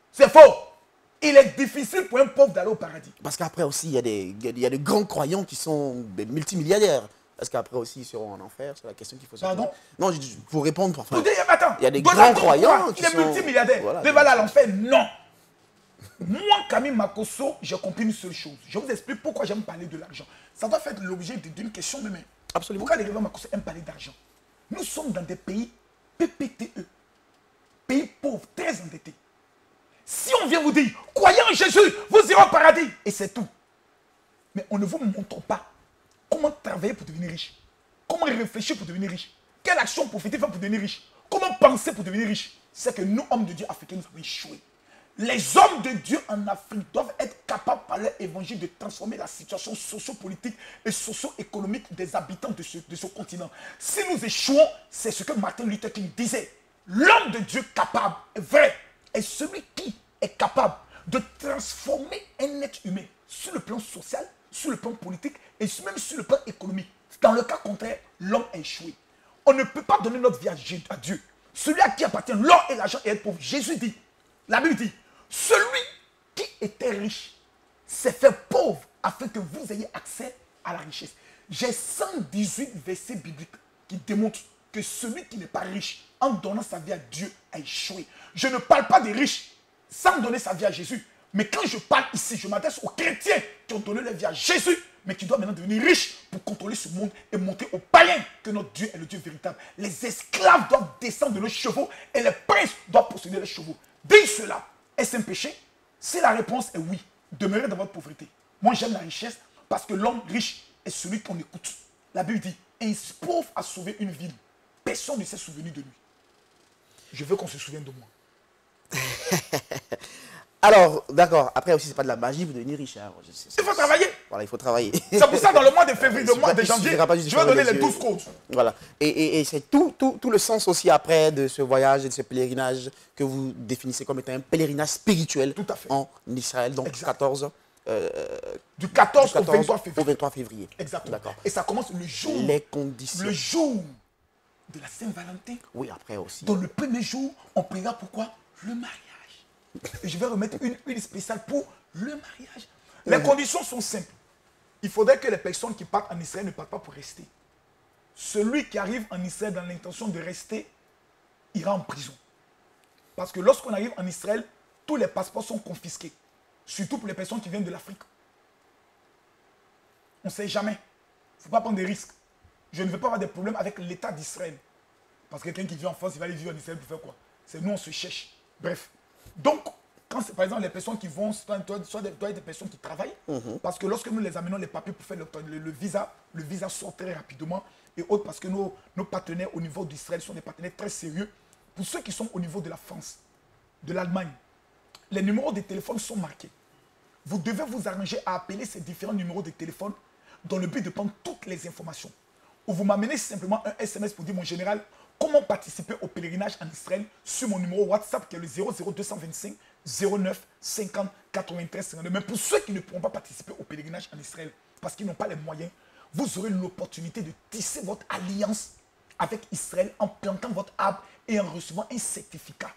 C'est faux. Il est difficile pour un pauvre d'aller au paradis. Parce qu'après aussi, il y a des grands croyants qui sont des multimilliardaires. Est-ce qu'après aussi ils seront en enfer? C'est la question qu'il faut se poser. Pardon? Non, pour répondre, enfin, attends, il y a des grands croyants qui sont... Les multimilliardaires, voilà, ils vont aller à l'enfer? Non. Moi, Camille Makosso, j'ai compris une seule chose. Je vous explique pourquoi j'aime parler de l'argent. Ça doit faire l'objet d'une question de même. Absolument. Pourquoi les révérends Makosso aiment parler d'argent? Nous sommes dans des pays PPTE, pays pauvres, très endettés. Si on vient vous dire, croyez en Jésus, vous irez au paradis, et c'est tout. Mais on ne vous montre pas comment travailler pour devenir riche, comment réfléchir pour devenir riche, quelle action profiter faire pour devenir riche, comment penser pour devenir riche. C'est que nous, hommes de Dieu africains, nous avons échoué. Les hommes de Dieu en Afrique doivent être capables par leur évangile de transformer la situation socio-politique et socio-économique des habitants de ce continent. Si nous échouons, c'est ce que Martin Luther King disait. L'homme de Dieu capable, vrai, est celui qui est capable de transformer un être humain sur le plan social, sur le plan politique et même sur le plan économique. Dans le cas contraire, l'homme a échoué. On ne peut pas donner notre vie à Dieu. Celui à qui appartient l'or et l'argent et être pauvre. Jésus dit, la Bible dit, celui qui était riche s'est fait pauvre afin que vous ayez accès à la richesse. J'ai 118 versets bibliques qui démontrent que celui qui n'est pas riche, en donnant sa vie à Dieu, a échoué. Je ne parle pas des riches sans donner sa vie à Jésus. Mais quand je parle ici, je m'adresse aux chrétiens qui ont donné leur vie à Jésus, mais qui doivent maintenant devenir riches pour contrôler ce monde et montrer aux païens que notre Dieu est le Dieu véritable. Les esclaves doivent descendre de leurs chevaux et les princes doivent posséder les chevaux. Dis cela, est-ce un péché? Si la réponse est oui, demeurez dans votre pauvreté. Moi, j'aime la richesse parce que l'homme riche est celui qu'on écoute. La Bible dit, un pauvre a sauvé une ville. Personne ne s'est souvenu de lui. Je veux qu'on se souvienne de moi. Alors, d'accord, après aussi, c'est pas de la magie pour devenir riche. Hein. Il faut travailler. Voilà, il faut travailler. C'est pour ça, dans le mois de février, le mois de janvier, je vais donner les 12 codes. Voilà. Et c'est tout le sens aussi après de ce voyage et de ce pèlerinage que vous définissez comme étant un pèlerinage spirituel en Israël, donc du 14 au 23 février. Exactement. Et ça commence le jour. Les conditions. Le jour de la Saint-Valentin. Oui, après aussi. Dans le premier jour, on priera pourquoi? Le mariage. Et je vais remettre une huile spéciale pour le mariage. Les conditions sont simples. Il faudrait que les personnes qui partent en Israël ne partent pas pour rester. Celui qui arrive en Israël dans l'intention de rester ira en prison. Parce que lorsqu'on arrive en Israël, tous les passeports sont confisqués. Surtout pour les personnes qui viennent de l'Afrique. On ne sait jamais. Il ne faut pas prendre des risques. Je ne veux pas avoir des problèmes avec l'État d'Israël. Parce que quelqu'un qui vit en France, il va aller vivre en Israël pour faire quoi? C'est nous, on se cherche. Bref. Donc, quand c'est par exemple les personnes qui vont, soit des personnes qui travaillent, parce que lorsque nous les amenons les papiers pour faire le visa sort très rapidement, et autres parce que nos partenaires au niveau d'Israël sont des partenaires très sérieux. Pour ceux qui sont au niveau de la France, de l'Allemagne, les numéros de téléphone sont marqués. Vous devez vous arranger à appeler ces différents numéros de téléphone dans le but de prendre toutes les informations. Ou vous m'amenez simplement un SMS pour dire, mon général, comment participer au pèlerinage en Israël sur mon numéro WhatsApp qui est le 00225 09 50 93 52. Mais pour ceux qui ne pourront pas participer au pèlerinage en Israël parce qu'ils n'ont pas les moyens, vous aurez l'opportunité de tisser votre alliance avec Israël en plantant votre arbre et en recevant un certificat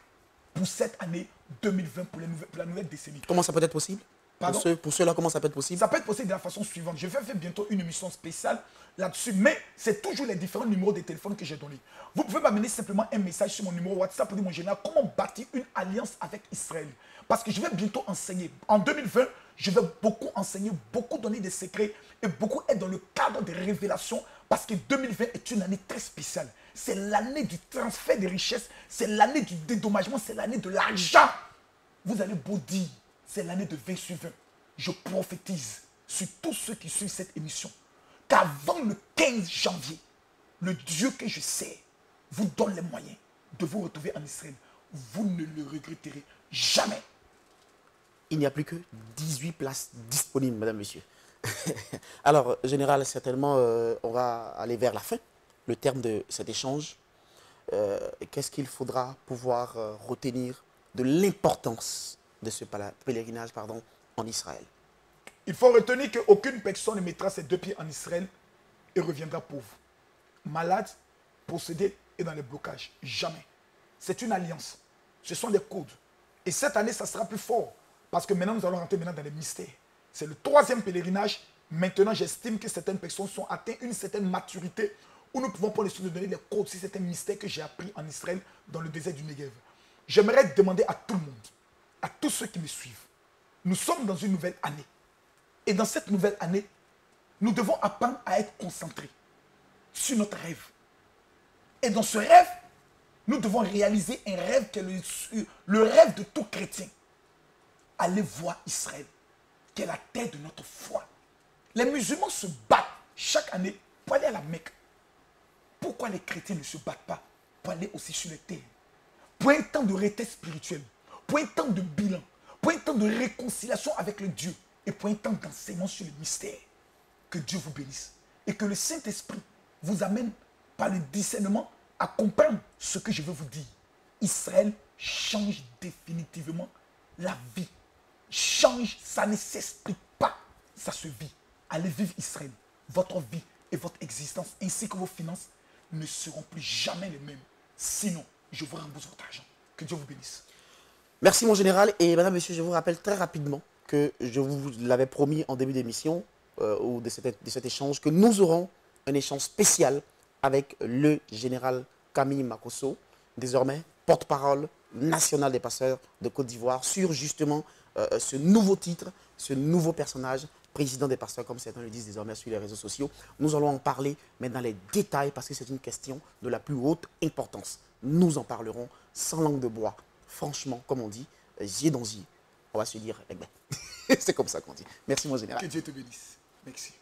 pour cette année 2020, pour la nouvelle décennie. Comment ça peut être possible? Pour ceux-là, comment ça peut être possible? Ça peut être possible de la façon suivante. Je vais faire bientôt une émission spéciale là-dessus, mais c'est toujours les différents numéros de téléphone que j'ai donnés. Vous pouvez m'amener simplement un message sur mon numéro WhatsApp pour dire, mon général, comment bâtir une alliance avec Israël. Parce que je vais bientôt enseigner. En 2020, je vais beaucoup enseigner, beaucoup donner des secrets et beaucoup être dans le cadre des révélations parce que 2020 est une année très spéciale. C'est l'année du transfert des richesses, c'est l'année du dédommagement, c'est l'année de l'argent. Vous allez beau dire, c'est l'année de 20 sur 20. Je prophétise sur tous ceux qui suivent cette émission qu'avant le 15 janvier, le Dieu que je sais vous donne les moyens de vous retrouver en Israël. Vous ne le regretterez jamais. Il n'y a plus que 18 places disponibles, madame, monsieur. Alors, général, certainement, on va aller vers la fin, le terme de cet échange. Qu'est-ce qu'il faudra pouvoir retenir de l'importance de ce pèlerinage en Israël? Il faut retenir qu'aucune personne ne mettra ses deux pieds en Israël et reviendra pauvre. Malade, possédé et dans les blocages. Jamais. C'est une alliance. Ce sont des codes. Et cette année, ça sera plus fort. Parce que maintenant, nous allons rentrer dans les mystères. C'est le 3e pèlerinage. Maintenant, j'estime que certaines personnes sont atteintes une certaine maturité où nous pouvons prendre le soin de donner les codes si c'est un mystère que j'ai appris en Israël dans le désert du Negev. J'aimerais demander à tout le monde, à tous ceux qui me suivent, nous sommes dans une nouvelle année. Et dans cette nouvelle année, nous devons apprendre à être concentrés sur notre rêve. Et dans ce rêve, nous devons réaliser un rêve qui est le rêve de tout chrétien. Aller voir Israël, qui est la terre de notre foi. Les musulmans se battent chaque année pour aller à la Mecque. Pourquoi les chrétiens ne se battent pas pour aller aussi sur les terres? Pour un temps de retraite spirituelle, pour un temps de bilan, pour un temps de réconciliation avec le Dieu et pour un temps d'enseignement sur le mystère. Que Dieu vous bénisse et que le Saint-Esprit vous amène par le discernement à comprendre ce que je veux vous dire. Israël change définitivement la vie. Change, ça ne s'explique pas, ça se vit. Allez vivre Israël. Votre vie et votre existence ainsi que vos finances ne seront plus jamais les mêmes. Sinon, je vous rembourse votre argent. Que Dieu vous bénisse. Merci mon général. Et madame, monsieur, je vous rappelle très rapidement que je vous l'avais promis en début d'émission ou de cet échange, que nous aurons un échange spécial avec le général Camille Makosso, désormais porte-parole national des pasteurs de Côte d'Ivoire, sur justement ce nouveau titre, ce nouveau personnage, président des pasteurs, comme certains le disent désormais sur les réseaux sociaux. Nous allons en parler, mais dans les détails, parce que c'est une question de la plus haute importance. Nous en parlerons sans langue de bois. Franchement, comme on dit, yeux dans yeux. On va se dire, eh ben, c'est comme ça qu'on dit. Merci mon général. Que Dieu te bénisse. Merci.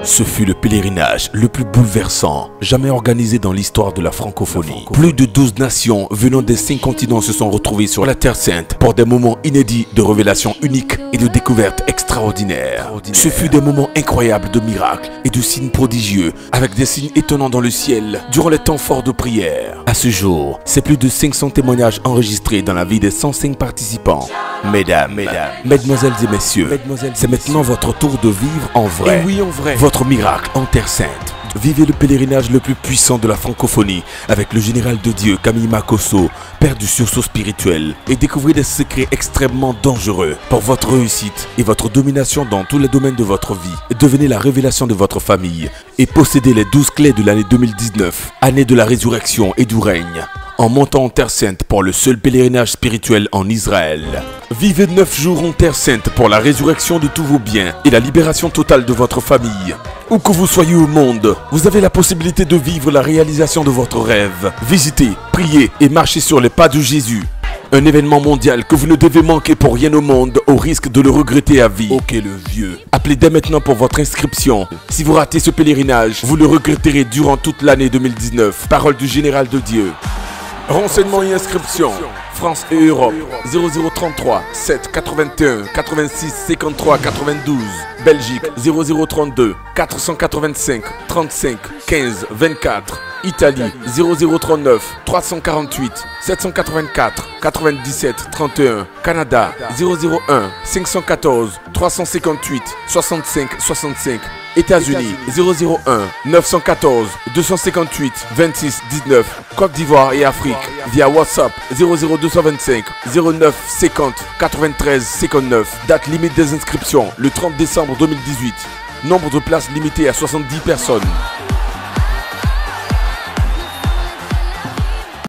Ce fut le pèlerinage le plus bouleversant jamais organisé dans l'histoire de la francophonie. Plus de 12 nations venant des 5 continents se sont retrouvées sur la Terre Sainte pour des moments inédits de révélations uniques et de découvertes extraordinaires. Ce fut des moments incroyables de miracles et de signes prodigieux, avec des signes étonnants dans le ciel durant les temps forts de prière. À ce jour, c'est plus de 500 témoignages enregistrés dans la vie des 105 participants. Mesdames, mesdemoiselles et messieurs, c'est maintenant votre tour de vivre en vrai. Et oui, en vrai. Votre miracle en Terre Sainte. Vivez le pèlerinage le plus puissant de la francophonie avec le général de Dieu Camille Makosso, père du sursaut spirituel, et découvrez des secrets extrêmement dangereux pour votre réussite et votre domination dans tous les domaines de votre vie. Devenez la révélation de votre famille et possédez les 12 clés de l'année 2019, année de la résurrection et du règne, en montant en Terre Sainte pour le seul pèlerinage spirituel en Israël. Vivez 9 jours en Terre Sainte pour la résurrection de tous vos biens et la libération totale de votre famille. Où que vous soyez au monde, vous avez la possibilité de vivre la réalisation de votre rêve. Visitez, priez et marchez sur les pas de Jésus. Un événement mondial que vous ne devez manquer pour rien au monde, au risque de le regretter à vie. Ok le vieux. Appelez dès maintenant pour votre inscription. Si vous ratez ce pèlerinage, vous le regretterez durant toute l'année 2019. Parole du général de Dieu. Renseignements et inscriptions. France et Europe 0033 7 81 86 53 92. Belgique 0032 485 35 15 24. Italie 0039 348 784 97 31. Canada 001 514 358 65 65. États-Unis 001 914 258 26 19. Côte d'Ivoire et Afrique via WhatsApp 00225 09 50 93 59. Date limite des inscriptions le 30 décembre 2018. Nombre de places limitées à 70 personnes.